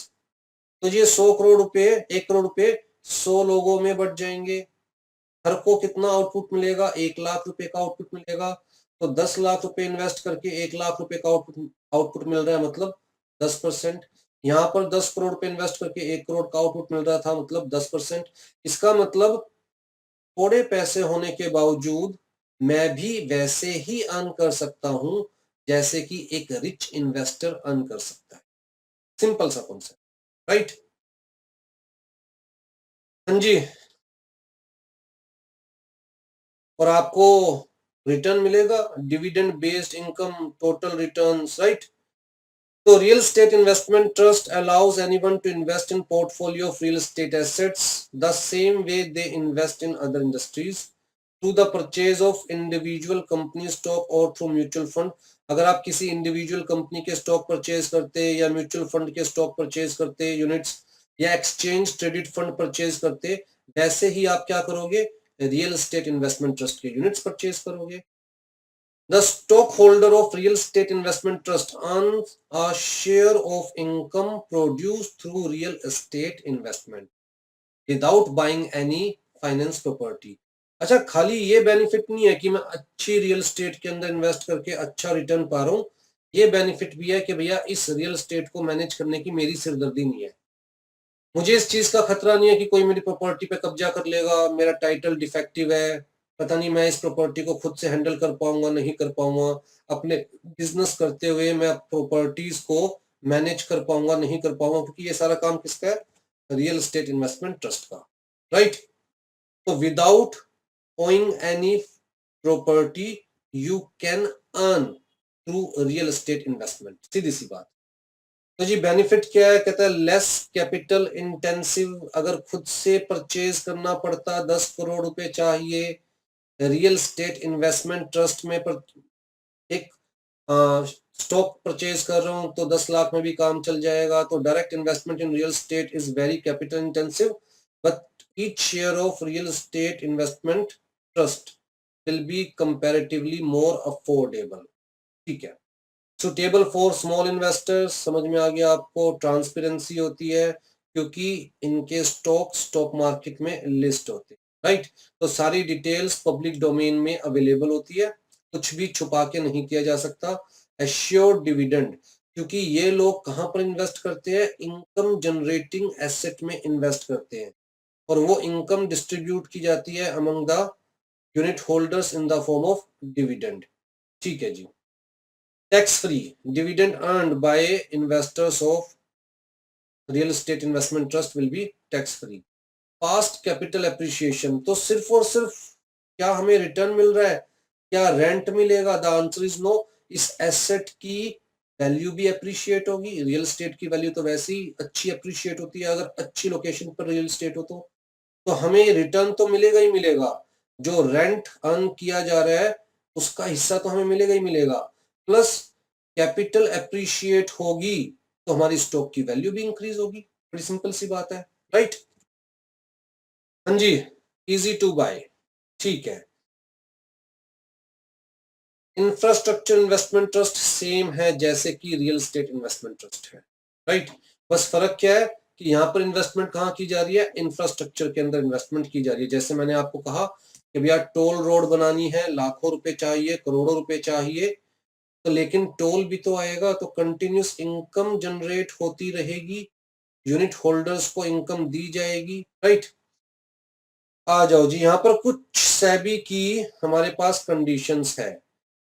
तो ये 100 करोड़ रुपए, 1 करोड़ रुपए 100 लोगों में बट जाएंगे। हर को कितना आउटपुट मिलेगा? 1 लाख रुपए का आउटपुट मिलेगा। तो 10 लाख रुपए इन्वेस्ट करके 1 लाख रुपए का आउटपुट आउटपुट मिल रहा है, मतलब 10%। यहाँ पर 10 करोड़ रुपए इन्वेस्ट करके 1 करोड़ का आउटपुट मिल रहा था, मतलब 10%। इसका मतलब थोड़े पैसे होने के बावजूद मैं भी वैसे ही अर्न कर सकता हूं जैसे कि एक रिच इन्वेस्टर अर्न कर सकता है। सिंपल सा कॉन्सेप्ट, राइट। हाँ जी। और आपको रिटर्न मिलेगा, dividend based income, total returns, right. तो real estate investment trust allows anyone to invest in portfolio of real estate assets the same way they invest in other industries through the purchase of individual company stock or through mutual fund। अगर आप किसी इंडिविजुअल कंपनी के स्टॉक परचेज करते या म्यूचुअल फंड के स्टॉक परचेज करते, यूनिट्स या एक्सचेंज ट्रेडेड फंड परचेज करते, वैसे ही आप क्या करोगे? रियल एस्टेट इन्वेस्टमेंट ट्रस्ट के यूनिट्स परचेज करोगे। The stockholder of real estate investment trust earns a share of income produced through real estate investment without buying any finance property। अच्छा, खाली ये बेनिफिट नहीं है कि मैं अच्छी रियल एस्टेट के अंदर इन्वेस्ट करके अच्छा रिटर्न पा रहा हूं, ये बेनिफिट भी है कि भैया इस रियल एस्टेट को मैनेज करने की मेरी सिरदर्दी नहीं है। मुझे इस चीज का खतरा नहीं है कि कोई मेरी प्रॉपर्टी पे कब्जा कर लेगा, मेरा टाइटल डिफेक्टिव है, पता नहीं मैं इस प्रॉपर्टी को खुद से हैंडल कर पाऊंगा नहीं कर पाऊंगा, अपने बिजनेस करते हुए मैं प्रॉपर्टीज को मैनेज कर पाऊंगा नहीं कर पाऊंगा, क्योंकि ये सारा काम किसका है? रियल एस्टेट इन्वेस्टमेंट ट्रस्ट का, राइट। तो without owing any property you can earn through real estate investment, सीधी सी बात। तो जी बेनिफिट क्या है? कहता है लेस कैपिटल इंटेंसिव, अगर खुद से परचेज करना पड़ता 10 करोड़ रुपए चाहिए, रियल स्टेट इन्वेस्टमेंट ट्रस्ट में पर एक स्टॉक परचेज कर रहा हूं तो 10 लाख में भी काम चल जाएगा। तो direct investment in real estate is very capital intensive, but each share of real estate investment trust will B comparatively more affordable, ठीक है। सुटेबल फॉर स्मॉल इन्वेस्टर्स, समझ में आ गया आपको। ट्रांसपेरेंसी होती है क्योंकि इनके स्टॉक मार्केट में लिस्ट होते हैं, राइट। तो सारी डिटेल्स पब्लिक डोमेन में अवेलेबल होती है, कुछ भी छुपा के नहीं किया जा सकता। एश्योर्ड डिविडेंड, क्योंकि ये लोग कहां पर इन्वेस्ट करते हैं? इनकम जनरेटिंग एसेट में इन्वेस्ट करते हैं, और वो इनकम डिस्ट्रीब्यूट की जाती है among the unit holders in the form of dividend, ठीक है जी। Tax free dividend earned by investors of real estate investment trust will be tax free. Past capital appreciation, तो सिर्फ और सिर्फ क्या हमें रिटर्न मिल रहा है, क्या रेंट मिलेगा? The answer is no. इस एसेट की वैल्यू भी अप्रिशिएट होगी। रियल एस्टेट की वैल्यू तो वैसे ही अच्छी अप्रिशिएट होती है अगर अच्छी लोकेशन पर रियल एस्टेट हो तो हमें रिटर्न तो मिलेगा ही मिलेगा। जो रेंट अर्न किया जा रहा है उसका हिस्सा तो हमें मिलेगा ही मिलेगा, प्लस कैपिटल एप्रिशिएट होगी तो हमारी स्टॉक की वैल्यू भी इंक्रीज होगी। बड़ी सिंपल सी बात है, राइट। हाँ जी, इजी टू बाय, ठीक है। इंफ्रास्ट्रक्चर इन्वेस्टमेंट ट्रस्ट सेम है जैसे कि रियल एस्टेट इन्वेस्टमेंट ट्रस्ट है, राइट। बस फर्क क्या है कि यहाँ पर इन्वेस्टमेंट कहाँ की जा रही है? इंफ्रास्ट्रक्चर के अंदर इन्वेस्टमेंट की जा रही है। जैसे मैंने आपको कहा कि भैया टोल रोड बनानी है, लाखों रुपए चाहिए, करोड़ों रुपए चाहिए, तो लेकिन टोल भी तो आएगा, तो कंटिन्यूस इनकम जनरेट होती रहेगी, यूनिट होल्डर्स को इनकम दी जाएगी, राइट। आ जाओ जी, यहाँ पर कुछ सेबी की हमारे पास कंडीशंस है।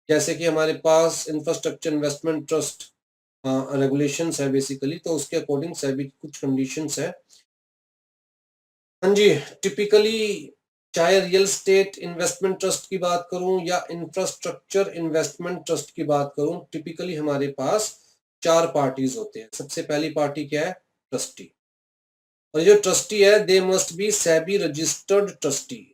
जैसे कि हमारे पास इंफ्रास्ट्रक्चर इन्वेस्टमेंट ट्रस्ट रेगुलेशंस है बेसिकली, तो उसके अकॉर्डिंग सेबी की कुछ कंडीशंस है। हाँ जी, टिपिकली चाहे रियल स्टेट इन्वेस्टमेंट ट्रस्ट की बात करूं या इंफ्रास्ट्रक्चर इन्वेस्टमेंट ट्रस्ट की बात करूं, टिपिकली हमारे पास 4 पार्टीज होते हैं। सबसे पहली पार्टी क्या है? ट्रस्टी। और जो ट्रस्टी है they must be SEBI registered trustee.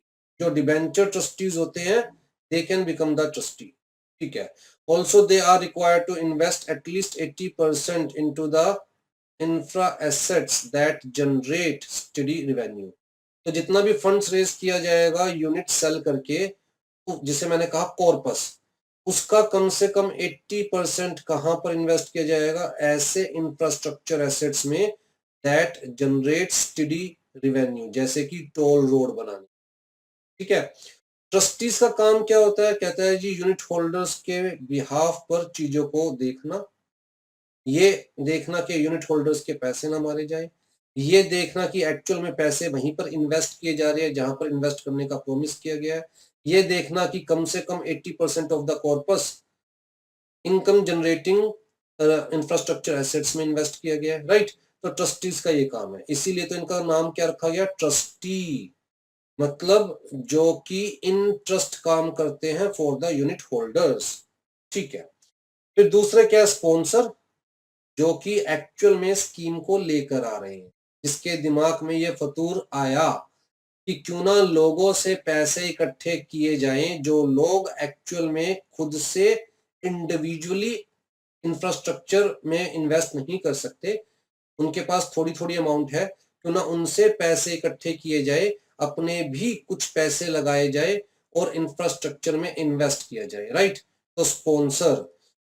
जो डिबेंचर ट्रस्टीज होते हैं they can become the trustee, ठीक है। Also they are required to invest at least 80% into the infra assets that generate steady revenue. तो जितना भी फंड्स रेज किया जाएगा यूनिट सेल करके, जिसे मैंने कहा कॉर्पस, उसका कम से कम 80% कहां पर इन्वेस्ट किया जाएगा? ऐसे इंफ्रास्ट्रक्चर एसेट्स में दैट जनरेट स्टडी रेवेन्यू, जैसे कि टोल रोड बनाने, ठीक है। ट्रस्टीज का काम क्या होता है? कहता है जी यूनिट होल्डर्स के बिहाफ पर चीजों को देखना, ये देखना कि यूनिट होल्डर्स के पैसे ना मारे जाए, ये देखना कि एक्चुअल में पैसे वहीं पर इन्वेस्ट किए जा रहे हैं जहां पर इन्वेस्ट करने का प्रॉमिस किया गया है, ये देखना कि कम से कम 80% of the corpus income generating infrastructure assets में इन्वेस्ट किया गया है, राइट। तो ट्रस्टीज का ये काम है, इसीलिए तो इनका नाम क्या रखा गया? ट्रस्टी। मतलब जो कि इन ट्रस्ट काम करते हैं फॉर द यूनिट होल्डर्स, ठीक है। फिर दूसरे क्या? स्पॉन्सर, जो कि एक्चुअल में स्कीम को लेकर आ रहे हैं, जिसके दिमाग में ये फतूर आया कि क्यों ना लोगों से पैसे इकट्ठे किए जाएं, जो लोग एक्चुअल में खुद से इंडिविजुअली इंफ्रास्ट्रक्चर में इन्वेस्ट नहीं कर सकते, उनके पास थोड़ी थोड़ी अमाउंट है, क्यों ना उनसे पैसे इकट्ठे किए जाए, अपने भी कुछ पैसे लगाए जाए और इंफ्रास्ट्रक्चर में इन्वेस्ट किया जाए, राइट। तो स्पॉन्सर,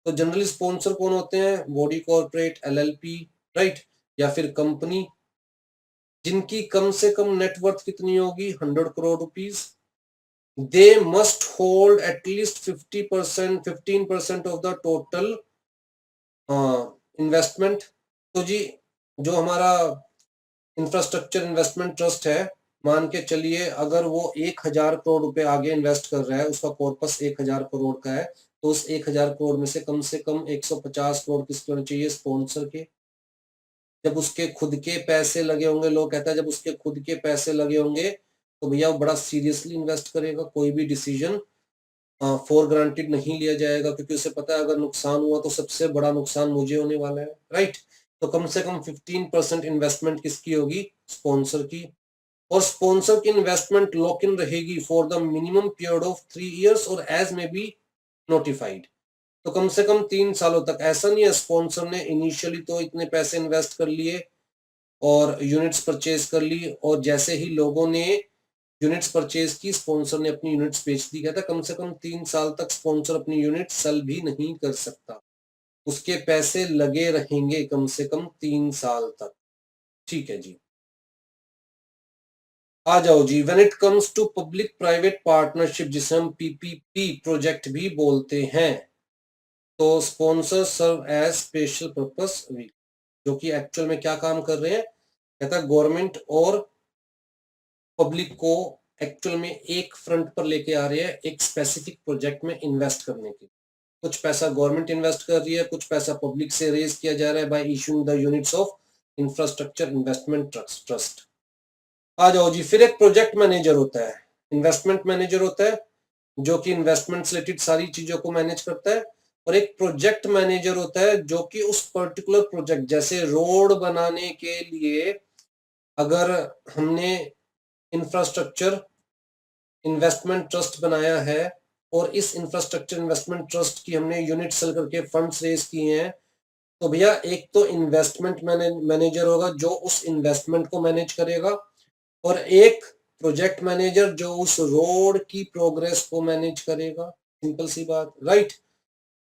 तो जनरली स्पॉन्सर कौन होते हैं? बॉडी कॉर्पोरेट, एलएलपी, राइट, या फिर कंपनी जिनकी कम से कम नेटवर्थ कितनी होगी? 100 crore rupees. They must hold at least 15% of the total investment. तो जी जो हमारा इंफ्रास्ट्रक्चर इन्वेस्टमेंट ट्रस्ट है, मान के चलिए अगर वो 1000 करोड़ रुपए आगे इन्वेस्ट कर रहा है, उसका कॉर्पस 1000 करोड़ का है, तो उस 1000 करोड़ में से कम 150 करोड़ किसके होने चाहिए? स्पॉन्सर के। जब उसके खुद के पैसे लगे होंगे, लोग कहता है जब उसके खुद के पैसे लगे होंगे तो भैया वो बड़ा सीरियसली इन्वेस्ट करेगा, कोई भी डिसीजन फॉर ग्रांटेड नहीं लिया जाएगा, क्योंकि उसे पता है अगर नुकसान हुआ तो सबसे बड़ा नुकसान मुझे होने वाला है, राइट। तो कम से कम 15% इन्वेस्टमेंट किसकी होगी? स्पॉन्सर की। और स्पॉन्सर की इन्वेस्टमेंट लॉक इन रहेगी for the minimum period of 3 years और एज में बी नोटिफाइड। तो कम से कम 3 सालों तक। ऐसा नहीं है स्पॉन्सर ने इनिशियली तो इतने पैसे इन्वेस्ट कर लिए और यूनिट्स परचेज कर ली और जैसे ही लोगों ने यूनिट्स परचेज की, स्पॉन्सर ने अपनी यूनिट्स बेच दी। कहता कम से कम 3 साल तक स्पॉन्सर अपनी यूनिट सेल भी नहीं कर सकता, उसके पैसे लगे रहेंगे कम से कम 3 साल तक। ठीक है जी, आ जाओ जी। When it comes to public private partnership, जिसे हम पीपीपी प्रोजेक्ट भी बोलते हैं, तो sponsor serve as special purpose vehicle, जो कि एक्चुअल में क्या काम कर रहे हैं? कहता है गवर्नमेंट और पब्लिक को एक्चुअल में एक फ्रंट पर लेके आ रहे हैं, एक स्पेसिफिक प्रोजेक्ट में इन्वेस्ट करने के। कुछ पैसा गवर्नमेंट इन्वेस्ट कर रही है, कुछ पैसा पब्लिक से रेज किया जा रहा है by issuing the units of infrastructure investment trust. आ जाओ जी। फिर एक प्रोजेक्ट मैनेजर होता है, इन्वेस्टमेंट मैनेजर होता है जो कि इन्वेस्टमेंट से रिलेटेड सारी चीजों को मैनेज करता है, और एक प्रोजेक्ट मैनेजर होता है जो कि उस पर्टिकुलर प्रोजेक्ट, जैसे रोड बनाने के लिए अगर हमने इंफ्रास्ट्रक्चर इन्वेस्टमेंट ट्रस्ट बनाया है और इस इंफ्रास्ट्रक्चर इन्वेस्टमेंट ट्रस्ट की हमने यूनिट सेल करके फंड्स रेज किए हैं, तो भैया एक तो इन्वेस्टमेंट मैनेजर होगा जो उस इन्वेस्टमेंट को मैनेज करेगा, और एक प्रोजेक्ट मैनेजर जो उस रोड की प्रोग्रेस को मैनेज करेगा। सिंपल सी बात, राइट।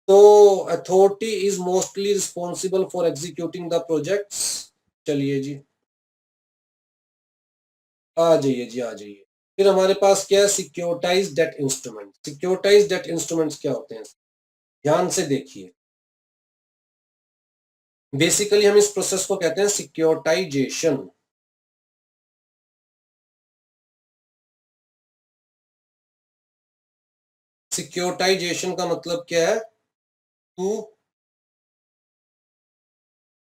तो authority is mostly responsible for executing the projects. चलिए जी, आ जाइए जी, आ जाइए। फिर हमारे पास क्या है? Securitise debt instrument. Securitise debt instruments क्या होते हैं? ध्यान से देखिए। बेसिकली हम इस प्रोसेस को कहते हैं सिक्योरिटाइजेशन। सिक्योरिटाइजेशन का मतलब क्या है? To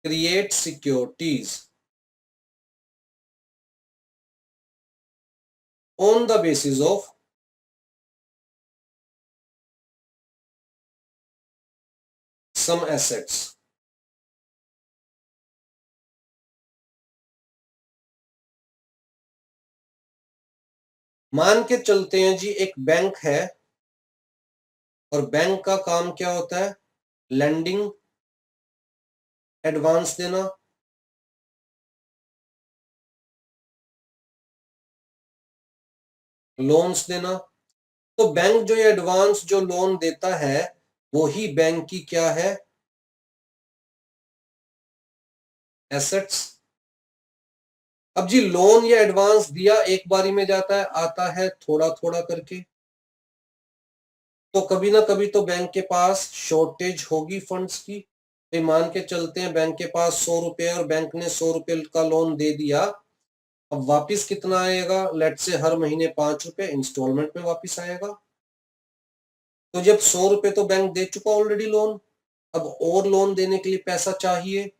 create securities on the basis of some assets. मान के चलते हैं जी, एक बैंक है और बैंक का काम क्या होता है? लैंडिंग, एडवांस देना, लोन्स देना। तो बैंक जो ये एडवांस जो लोन देता है वो ही बैंक की क्या है? एसेट्स। अब जी लोन या एडवांस दिया एक बारी में जाता है, आता है थोड़ा थोड़ा करके, तो कभी ना कभी तो बैंक के पास शॉर्टेज होगी फंड्स की। तो मान के चलते हैं बैंक के पास 100 रुपए और बैंक ने 100 रुपए का लोन दे दिया। अब वापिस कितना आएगा? लेट से हर महीने 5 रुपए इंस्टॉलमेंट में वापिस आएगा। तो जब 100 रुपए तो बैंक दे चुका ऑलरेडी लोन, अब और लोन देने के लिए पैसा चाहिए।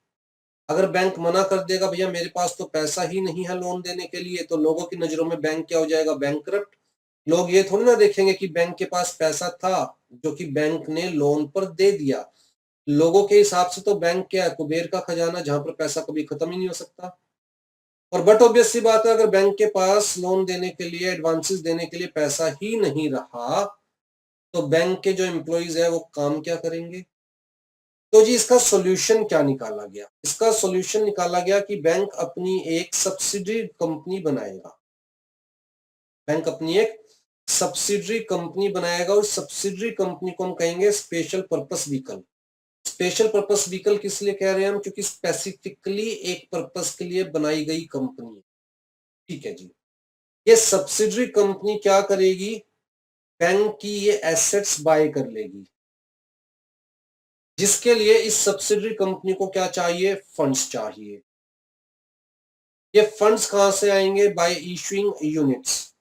अगर बैंक मना कर देगा भैया मेरे पास तो पैसा ही नहीं है लोन देने के लिए, तो लोगों की नजरों में बैंक क्या हो जाएगा? बैंकरप्ट। लोग ये थोड़ी ना देखेंगे कि बैंक के पास पैसा था जो कि बैंक ने लोन पर दे दिया। लोगों के हिसाब से तो बैंक क्या है? कुबेर का खजाना, जहां पर पैसा कभी खत्म ही नहीं हो सकता। और बट ऑब्वियस सी बात है, अगर बैंक के पास लोन देने के लिए, एडवांसेस देने के लिए पैसा ही नहीं रहा, तो बैंक के जो एम्प्लॉइज है वो काम क्या करेंगे? तो जी इसका सॉल्यूशन क्या निकाला गया? इसका सॉल्यूशन निकाला गया कि बैंक अपनी एक सब्सिडरी कंपनी बनाएगा। बैंक अपनी एक सब्सिडरी कंपनी बनाएगा और सब्सिडरी कंपनी को हम कहेंगे special purpose vehicle. Special purpose vehicle किस लिए कह रहे हैं हम? क्योंकि स्पेसिफिकली एक पर्पस के लिए बनाई गई कंपनी है। ठीक है जी। ये सब्सिडरी कंपनी क्या करेगी? बैंक की ये एसेट्स बाय कर लेगी, जिसके लिए इस सब्सिडरी कंपनी को क्या चाहिए? फंड्स चाहिए। ये फंड्स कहां से आएंगे? Bye issuing units,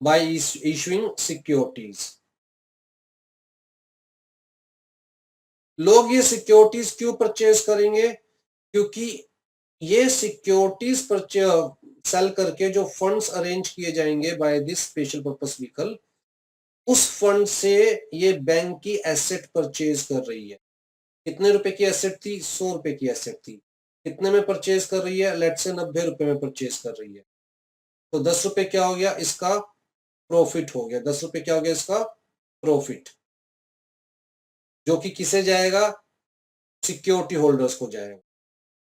bye issuing securities. लोग ये सिक्योरिटीज क्यों परचेज करेंगे? क्योंकि ये सिक्योरिटीज परचेज सेल करके जो फंड्स अरेंज किए जाएंगे by this special purpose vehicle, उस फंड से ये बैंक की एसेट परचेज कर रही है। कितने रुपए की एसेट थी? 100 रुपए की एसेट थी। कितने में परचेज कर रही है? लेट से 90 रुपए में परचेज कर रही है। तो 10 रुपए क्या हो गया? इसका प्रॉफिट हो गया। 10 रुपए क्या हो गया? इसका प्रॉफिट, जो कि किसे जाएगा? सिक्योरिटी होल्डर्स को जाएगा।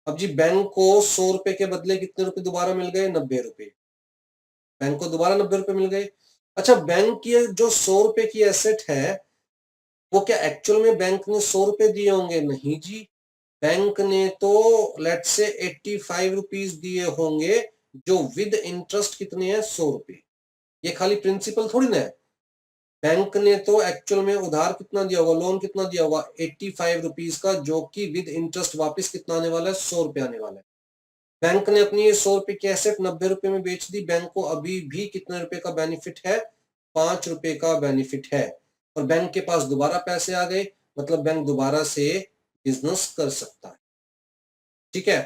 अब जी बैंक को 100 रुपए के बदले कितने रुपए दोबारा मिल गए? 90 रुपए। बैंक को दोबारा 90 रुपए मिल गए। अच्छा, बैंक की जो 100 रुपए की एसेट है, वो क्या एक्चुअल में बैंक ने 100 रुपए दिए होंगे? नहीं जी, बैंक ने तो लेट से 85 रुपीज दिए होंगे, जो विद इंटरेस्ट कितने हैं? 100 रुपए। ये खाली प्रिंसिपल थोड़ी ना है। बैंक ने तो एक्चुअल में उधार कितना दिया होगा? लोन कितना दिया होगा? 85 रुपीज का, जो कि विद इंटरेस्ट वापस कितना आने वाला है? 100 रुपए आने वाला है। बैंक ने अपनी ये 100 रुपए की एसेट 90 रुपए में बेच दी। बैंक को अभी भी कितने रुपए का बेनिफिट है? 5 रुपए का बेनिफिट है। और बैंक के पास दोबारा पैसे आ गए, मतलब बैंक दोबारा से बिजनेस कर सकता है। ठीक है।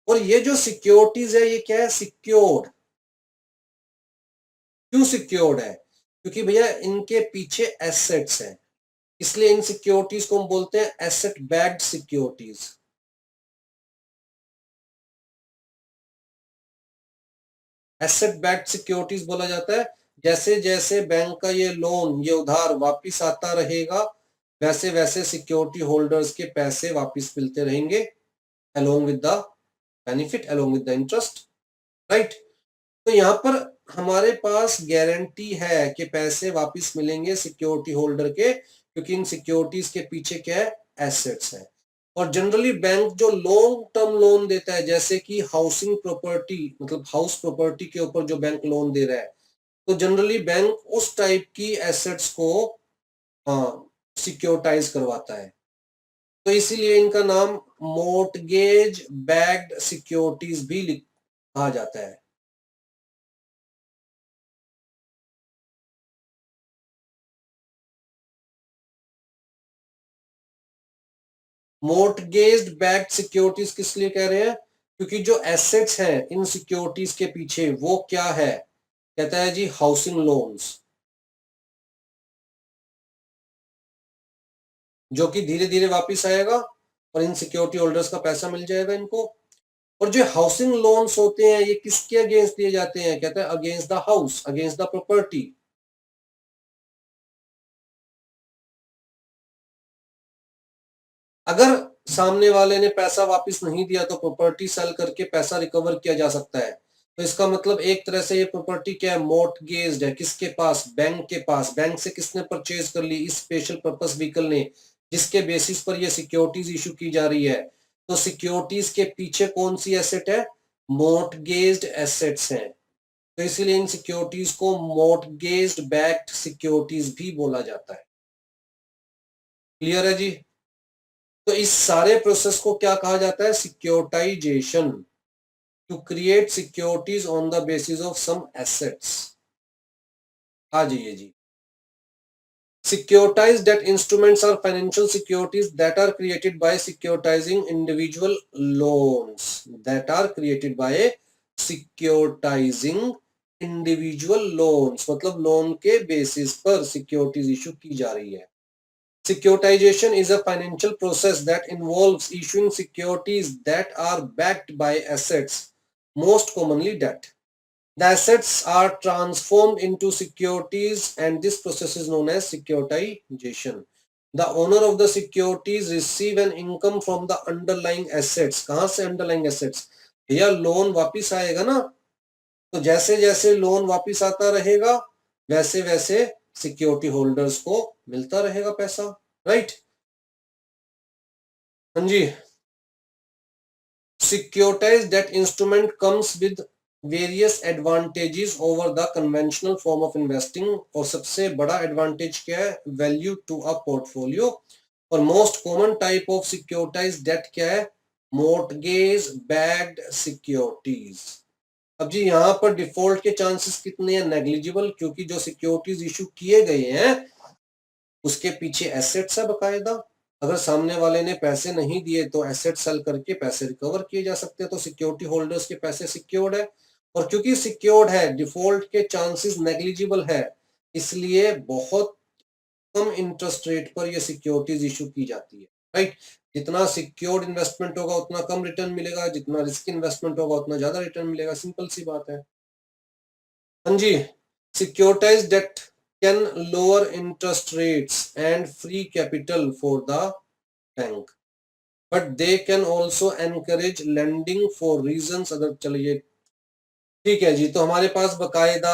और ये जो सिक्योरिटीज है, ये क्या है? सिक्योर्ड। क्यों सिक्योर्ड है? क्योंकि भैया इनके पीछे एसेट्स हैं, इसलिए इन सिक्योरिटीज को हम बोलते हैं asset backed securities. Asset backed securities बोला जाता है। जैसे जैसे बैंक का ये लोन, ये उधार वापिस आता रहेगा, वैसे वैसे सिक्योरिटी होल्डर्स के पैसे वापिस मिलते रहेंगे, along with the benefit, along with the interest. Right. तो यहाँ पर हमारे पास गारंटी है कि पैसे वापस मिलेंगे सिक्योरिटी होल्डर के, क्योंकि इन सिक्योरिटीज के पीछे क्या है? एसेट्स है। और जनरली बैंक जो लॉन्ग टर्म लोन देता है, जैसे कि हाउसिंग प्रॉपर्टी, मतलब हाउस प्रॉपर्टी के ऊपर जो बैंक लोन दे रहा है, तो जनरली बैंक उस टाइप की एसेट्स को सिक्योरिटाइज करवाता है। तो इसीलिए इनका नाम मोर्टगेज बैक्ड सिक्योरिटीज भी कहा जाता है। मोर्टगेज बैक्ड सिक्योरिटीज किस लिए कह रहे हैं? क्योंकि जो एसेट्स हैं इन सिक्योरिटीज के पीछे, वो क्या है? कहता है जी हाउसिंग लोन्स, जो कि धीरे धीरे वापस आएगा और इन सिक्योरिटी होल्डर्स का पैसा मिल जाएगा इनको। और जो हाउसिंग लोन्स होते हैं, ये किसके अगेंस्ट दिए जाते हैं? कहता है against the house, against the property. अगर सामने वाले ने पैसा वापस नहीं दिया तो प्रॉपर्टी सेल करके पैसा रिकवर किया जा सकता है। तो इसका मतलब एक तरह से ये प्रॉपर्टी क्या है? मॉर्टगेज्ड है। किसके पास? बैंक के पास। बैंक से किसने परचेज कर ली? इस स्पेशल पर्पस व्हीकल ने, जिसके बेसिस पर ये सिक्योरिटीज इशू की जा रही है। तो सिक्योरिटीज के पीछे कौन सी एसेट है? मॉर्टगेज्ड एसेट्स हैं। तो इसीलिए इन सिक्योरिटीज को मॉर्टगेज्ड बैक्ड सिक्योरिटीज भी बोला जाता है। क्लियर है जी? तो इस सारे प्रोसेस को क्या कहा जाता है? Securitization. To create securities on the basis of some assets. आ जाइए जी। Securitized debt instruments are financial securities that are created by securitizing individual loans. That are created by securitizing individual loans. मतलब लोन के बेसिस पर सिक्योरिटीज इशू की जा रही है। Securitization is a financial process that involves issuing securities that are backed by assets, most commonly debt. The assets are transformed into securities and this process is known as securitization. The owner of the securities receive an income from the underlying assets. कहां से underlying assets? भैया लोन वापिस आएगा ना, तो जैसे जैसे लोन वापिस आता रहेगा, वैसे वैसे सिक्योरिटी होल्डर्स को मिलता रहेगा पैसा। राइट। हाँ जी। Securitized debt instrument comes with various advantages over the conventional form of investing. और सबसे बड़ा एडवांटेज क्या है? Value to a portfolio. और most common type of securitize debt क्या है? Mortgage backed securities. अब जी यहाँ पर डिफॉल्ट के चांसेस कितने हैं? नेग्लिजिबल, क्योंकि जो सिक्योरिटीज इशू किए गए हैं उसके पीछे एसेट्स है बकायदा। अगर सामने वाले ने पैसे नहीं दिए तो एसेट सेल करके पैसे रिकवर किए जा सकते हैं, तो सिक्योरिटी होल्डर्स के पैसे सिक्योर्ड है। और क्योंकि सिक्योर्ड है, डिफॉल्ट के चांसेस नेग्लिजिबल है, इसलिए बहुत कम इंटरेस्ट रेट पर ये सिक्योरिटीज इशू की जाती है, राइट। जितना सिक्योर्ड इन्वेस्टमेंट होगा उतना कम रिटर्न मिलेगा, जितना रिस्क इन्वेस्टमेंट होगा उतना ज्यादा रिटर्न मिलेगा, सिंपल सी बात है। हाँ जी, securitize debt can lower interest rates and free capital for the bank, but they can also encourage lending for reasons other. चलिए ठीक है जी, तो हमारे पास बकायदा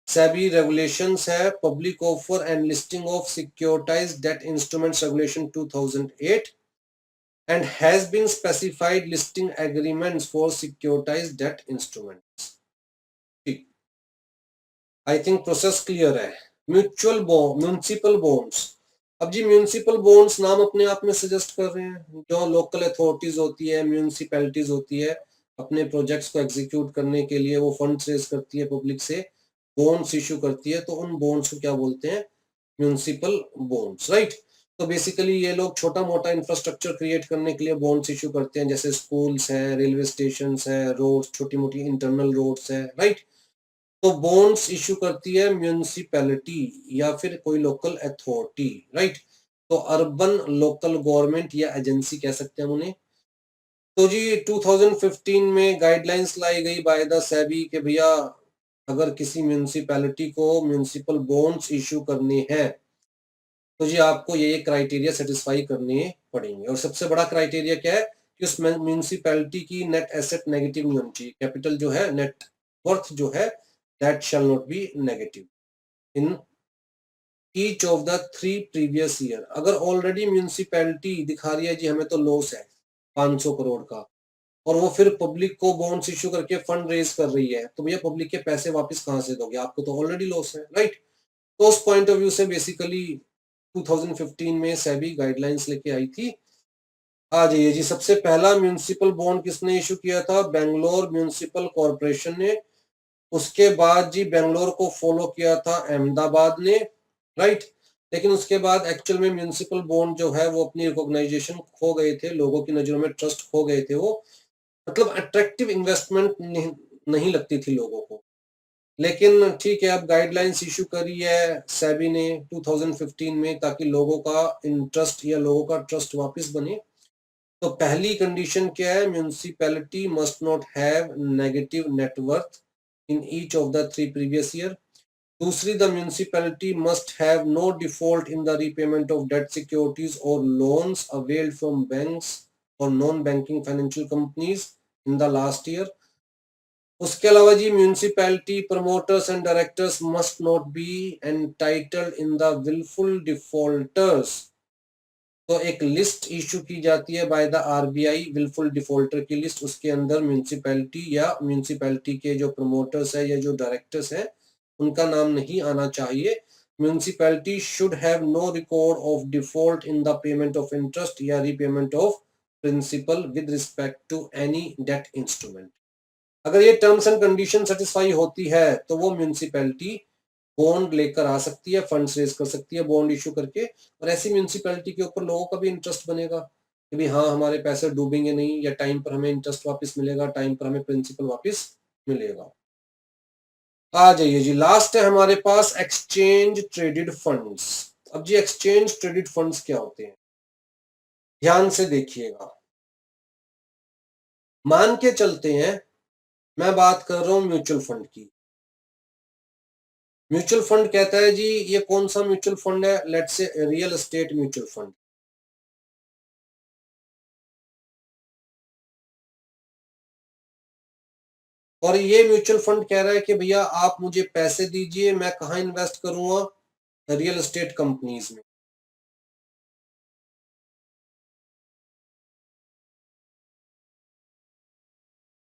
सेबी रेगुलेशंस है, public offer and listing of securitize debt instruments regulation 2008 and has been specified listing agreements for securitize debt instruments. ठीक, आई थिंक प्रोसेस क्लियर है। Mutual bond, municipal bonds. अब जी म्यूनिसिपल बॉन्ड्स नाम अपने आप में सजेस्ट कर रहे हैं, जो लोकल अथॉरिटीज होती है, म्यूनिसिपैलिटीज होती है, अपने प्रोजेक्ट्स को एग्जीक्यूट करने के लिए वो फंड्स रेज करती है पब्लिक से, बॉन्ड्स इशू करती है, तो उन बॉन्ड्स को क्या बोलते हैं? Municipal bonds, right. तो बेसिकली ये लोग छोटा मोटा इंफ्रास्ट्रक्चर क्रिएट करने के लिए बॉन्ड्स इशू करते हैं, जैसे स्कूल्स हैं, रेलवे स्टेशन है, रोड्स, छोटी मोटी इंटरनल रोड्स है, राइट। तो बॉन्ड्स इशू करती है म्यूनिसिपैलिटी या फिर कोई लोकल अथॉरिटी, राइट। तो अर्बन लोकल गवर्नमेंट या एजेंसी कह सकते हैं हम उन्हें। तो जी 2015 में गाइडलाइंस लाई गई बाय द सेबी के भैया अगर किसी म्यूनिसिपैलिटी को म्यूनिसिपल बॉन्ड्स इशू करने हैं तो जी आपको ये क्राइटेरिया सेटिस्फाई करने पड़ेंगे। और सबसे बड़ा क्राइटेरिया क्या है कि उस म्यूनिसिपैलिटी की नेट एसेट नेगेटिव नहीं होनी चाहिए, कैपिटल जो है, नेट वर्थ जो है, that shall not be negative in each of the 3 previous year. अगर ऑलरेडी म्यूनिसिपैलिटी दिखा रही है जी हमें तो लॉस है 500 करोड़ का, और वो फिर पब्लिक को बॉन्ड्स इश्यू करके फंड रेज कर रही है, तो भैया पब्लिक के पैसे वापस कहां से दोगे? आपको तो ऑलरेडी लॉस है, राइट। तो उस पॉइंट ऑफ व्यू से बेसिकली 2015 में सेबी गाइडलाइंस लेके आई थी। आ जाइए जी, सबसे पहला म्यूनिसिपल बॉन्ड किसने इशू किया था? बेंगलोर म्यूनिसिपल कॉर्पोरेशन ने। उसके बाद जी बेंगलोर को फॉलो किया था अहमदाबाद ने, राइट। लेकिन उसके बाद एक्चुअल में म्यूनिसिपल बॉन्ड जो है वो अपनी रिकॉग्नाइजेशन खो गए थे, लोगों की नजरों में ट्रस्ट खो गए थे, वो मतलब अट्रैक्टिव इन्वेस्टमेंट नहीं लगती थी लोगों को। लेकिन ठीक है, अब गाइडलाइंस इशू करी है सेबी ने 2015 में, ताकि लोगों का इंटरेस्ट या लोगों का ट्रस्ट वापस बने। तो पहली कंडीशन क्या है? Municipality must not have negative net worth in each of the 3 previous year. दूसरी, the municipality must have no default in the repayment of debt securities और लोन्स अवेल्ड फ्रॉम बैंक्स और non banking financial companies in the last year. उसके अलावा जी municipality promoters and directors must not be entitled in the wilful defaulters. तो एक लिस्ट इशू की जाती है by the RBI, wilful defaulter की लिस्ट। उसके अंदर म्यूनिसिपैलिटी या म्यूनिसिपैलिटी के जो प्रमोटर्स है या जो डायरेक्टर्स है उनका नाम नहीं आना चाहिए। Municipality should have no record of default in the payment of interest या repayment of principal with respect to any debt instrument. अगर ये टर्म्स एंड कंडीशन सेटिस्फाई होती है तो वो म्यूनिसिपैलिटी बॉन्ड लेकर आ सकती है, फंड्स रेज कर सकती है बॉन्ड इशू करके। और ऐसी म्यूनिसिपैलिटी के ऊपर लोगों का भी इंटरेस्ट बनेगा कि भी हाँ हमारे पैसे डूबेंगे नहीं, या टाइम पर हमें इंटरेस्ट वापस मिलेगा, टाइम पर हमें प्रिंसिपल वापस मिलेगा। आ जाइए जी, लास्ट है हमारे पास एक्सचेंज ट्रेडेड फंड्स। अब जी एक्सचेंज ट्रेडेड फंड्स क्या होते हैं? ध्यान से देखिएगा, मान के चलते हैं मैं बात कर रहा हूं म्यूचुअल फंड की। म्यूचुअल फंड कहता है जी ये कौन सा म्यूचुअल फंड है? Let's say real estate mutual fund. और ये म्यूचुअल फंड कह रहा है कि भैया आप मुझे पैसे दीजिए, मैं कहाँ इन्वेस्ट करूंगा? रियल एस्टेट कंपनीज में।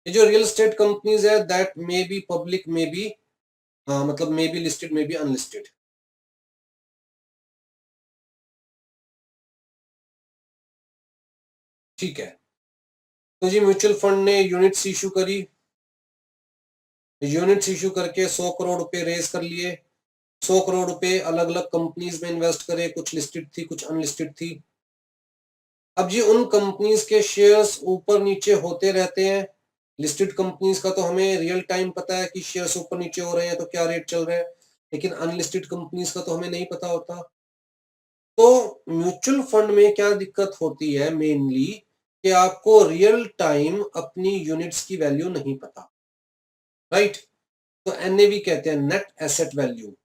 ये जो रियल एस्टेट कंपनीज है that may be public, may be मतलब may be listed, may be unlisted. ठीक है, तो जी म्यूचुअल फंड ने यूनिट्स इशू करी, यूनिट्स इशू करके 100 करोड़ रुपए रेज कर लिए, 100 करोड़ रुपए अलग अलग कंपनीज में इन्वेस्ट करे, कुछ लिस्टेड थी कुछ अनलिस्टेड थी। अब जी उन कंपनीज के शेयर्स ऊपर नीचे होते रहते हैं। लिस्टेड कंपनीज का तो हमें रियल टाइम पता है कि शेयर्स ऊपर नीचे हो रहे हैं तो क्या रेट चल रहा है, लेकिन अनलिस्टेड कंपनीज का तो हमें नहीं पता होता। तो म्यूचुअल फंड में क्या दिक्कत होती है मेनली, कि आपको रियल टाइम अपनी यूनिट्स की वैल्यू नहीं पता, राइट। तो एनएवी कहते हैं, नेट एसेट वैल्यू।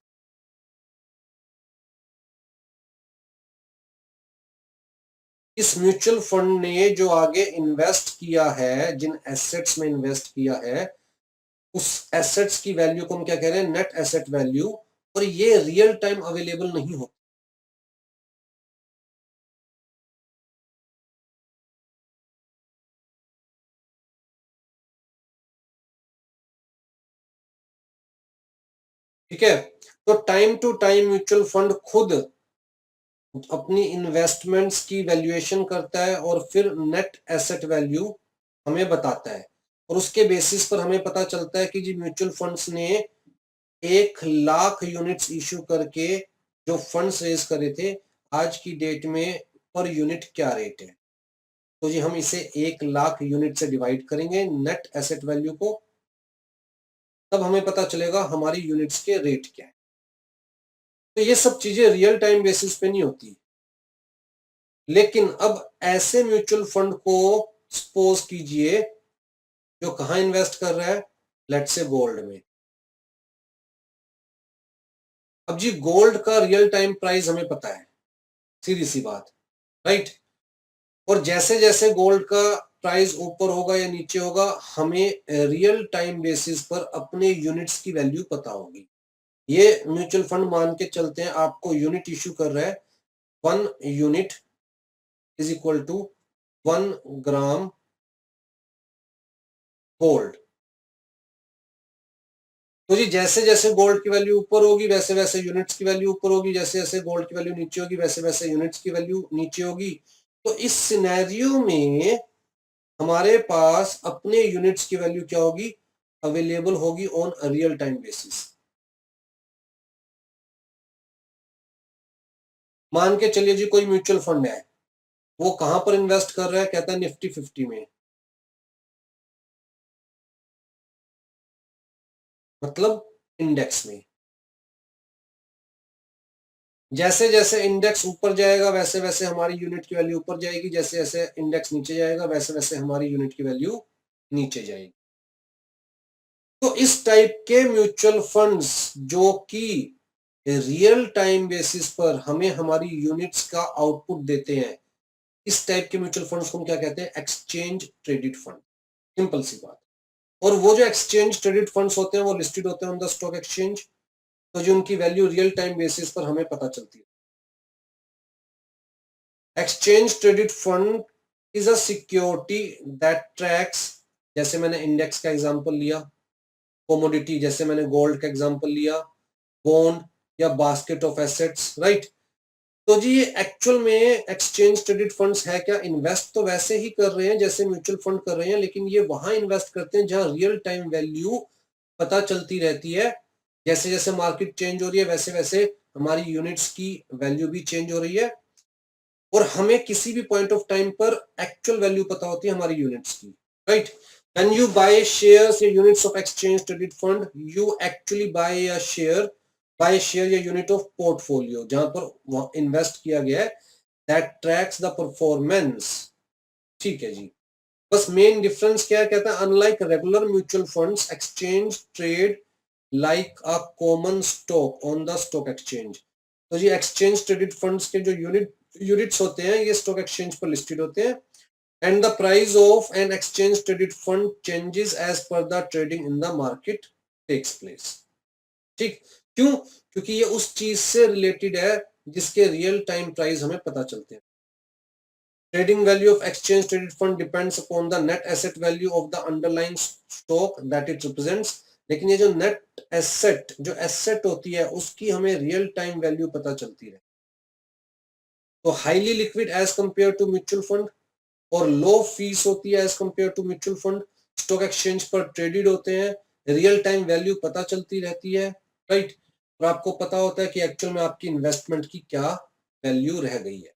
इस म्यूचुअल फंड ने जो आगे इन्वेस्ट किया है, जिन एसेट्स में इन्वेस्ट किया है, उस एसेट्स की वैल्यू को हम क्या कह रहे हैं, नेट एसेट वैल्यू। और ये रियल टाइम अवेलेबल नहीं होती। ठीक है, तो time to time mutual fund खुद अपनी इन्वेस्टमेंट्स की वैल्यूएशन करता है और फिर नेट एसेट वैल्यू हमें बताता है। और उसके बेसिस पर हमें पता चलता है कि जी म्यूचुअल फंड्स ने 1 लाख यूनिट्स इशू करके जो फंड्स रेज करे थे, आज की डेट में पर यूनिट क्या रेट है। तो जी हम इसे 1 लाख यूनिट से डिवाइड करेंगे नेट एसेट वैल्यू को, तब हमें पता चलेगा हमारी यूनिट्स के रेट क्या है। तो ये सब चीजें रियल टाइम बेसिस पे नहीं होती। लेकिन अब ऐसे म्यूचुअल फंड को सपोज कीजिए जो कहां इन्वेस्ट कर रहा है, लेट्स से गोल्ड में। अब जी गोल्ड का रियल टाइम प्राइस हमें पता है, सीधी सी बात, राइट। और जैसे जैसे गोल्ड का प्राइस ऊपर होगा या नीचे होगा, हमें रियल टाइम बेसिस पर अपने यूनिट्स की वैल्यू पता होगी। ये म्यूचुअल फंड मान के चलते हैं आपको यूनिट इश्यू कर रहा है, 1 unit is equal to 1 gram gold. तो जी जैसे जैसे गोल्ड की वैल्यू ऊपर होगी वैसे वैसे यूनिट्स की वैल्यू ऊपर होगी, जैसे जैसे गोल्ड की वैल्यू नीचे होगी वैसे वैसे यूनिट्स की वैल्यू नीचे होगी। तो इस सिनेरियो में हमारे पास अपने यूनिट्स की वैल्यू क्या होगी, अवेलेबल होगी ऑन रियल टाइम बेसिस। मान के चलिए जी कोई म्यूचुअल फंड है, वो कहां पर इन्वेस्ट कर रहा है, कहता है निफ्टी 50 में, मतलब इंडेक्स में। जैसे जैसे इंडेक्स ऊपर जाएगा वैसे वैसे हमारी यूनिट की वैल्यू ऊपर जाएगी, जैसे जैसे इंडेक्स नीचे जाएगा वैसे वैसे हमारी यूनिट की वैल्यू नीचे जाएगी। तो इस टाइप के म्यूचुअल फंड्स जो कि रियल टाइम बेसिस पर हमें हमारी यूनिट्स का आउटपुट देते हैं, इस टाइप के म्यूचुअल फंड्स को हम क्या कहते हैं, एक्सचेंज ट्रेडेड फंड। सिंपल सी बात। और वो जो एक्सचेंज ट्रेडेड फंड्स होते हैं वो लिस्टेड होते हैं ऑन द स्टॉक एक्सचेंज, तो जो उनकी वैल्यू रियल टाइम बेसिस पर हमें पता चलती है। Exchange traded fund is a security that tracks, जैसे मैंने इंडेक्स का एग्जांपल लिया, कोमोडिटी जैसे मैंने गोल्ड का एग्जांपल लिया, बॉन्ड या बास्केट ऑफ एसेट्स, राइट। तो जी ये एक्चुअल में एक्सचेंज ट्रेडेड फंड्स है क्या, इन्वेस्ट तो वैसे ही कर रहे हैं जैसे म्यूचुअल फंड कर रहे हैं, लेकिन ये वहां इन्वेस्ट करते हैं जहां रियल टाइम वैल्यू पता चलती रहती है। जैसे जैसे मार्केट चेंज हो रही है वैसे वैसे हमारी यूनिट्स की वैल्यू भी चेंज हो रही है, और हमें किसी भी पॉइंट ऑफ टाइम पर एक्चुअल वैल्यू पता होती है हमारी यूनिट्स की, right. When you buy shares या units of exchange traded fund, you actually buy share या यूनिट ऑफ पोर्टफोलियो, जहां पर इन्वेस्ट किया गया है, दैट ट्रैक्स द परफॉर्मेंस। ठीक है जी। बस मेन डिफरेंस क्या है, कहता है unlike regular mutual funds exchange trade like a common stock on the stock exchange. तो जी एक्सचेंज ट्रेडेड फंड्स के जो यूनिट्स होते हैं ये स्टॉक एक्सचेंज पर लिस्टेड होते हैं, and the price of an exchange traded fund changes as per the trading in the market takes place. ठीक, क्यों, क्योंकि ये उस चीज से रिलेटेड है जिसके रियल टाइम प्राइस हमें पता चलते हैं। Trading value of exchange traded fund depends upon the net asset value of the underlying stock that it represents। लेकिन ये जो नेट एसेट, जो एसेट होती है उसकी हमें रियल टाइम वैल्यू पता चलती है। तो highly liquid as compare to mutual fund, और लो फीस होती है as compare to mutual fund, stock exchange पर ट्रेडेड होते हैं, रियल टाइम वैल्यू पता चलती रहती है, राइट, और आपको पता होता है कि एक्चुअल में आपकी इन्वेस्टमेंट की क्या वैल्यू रह गई है।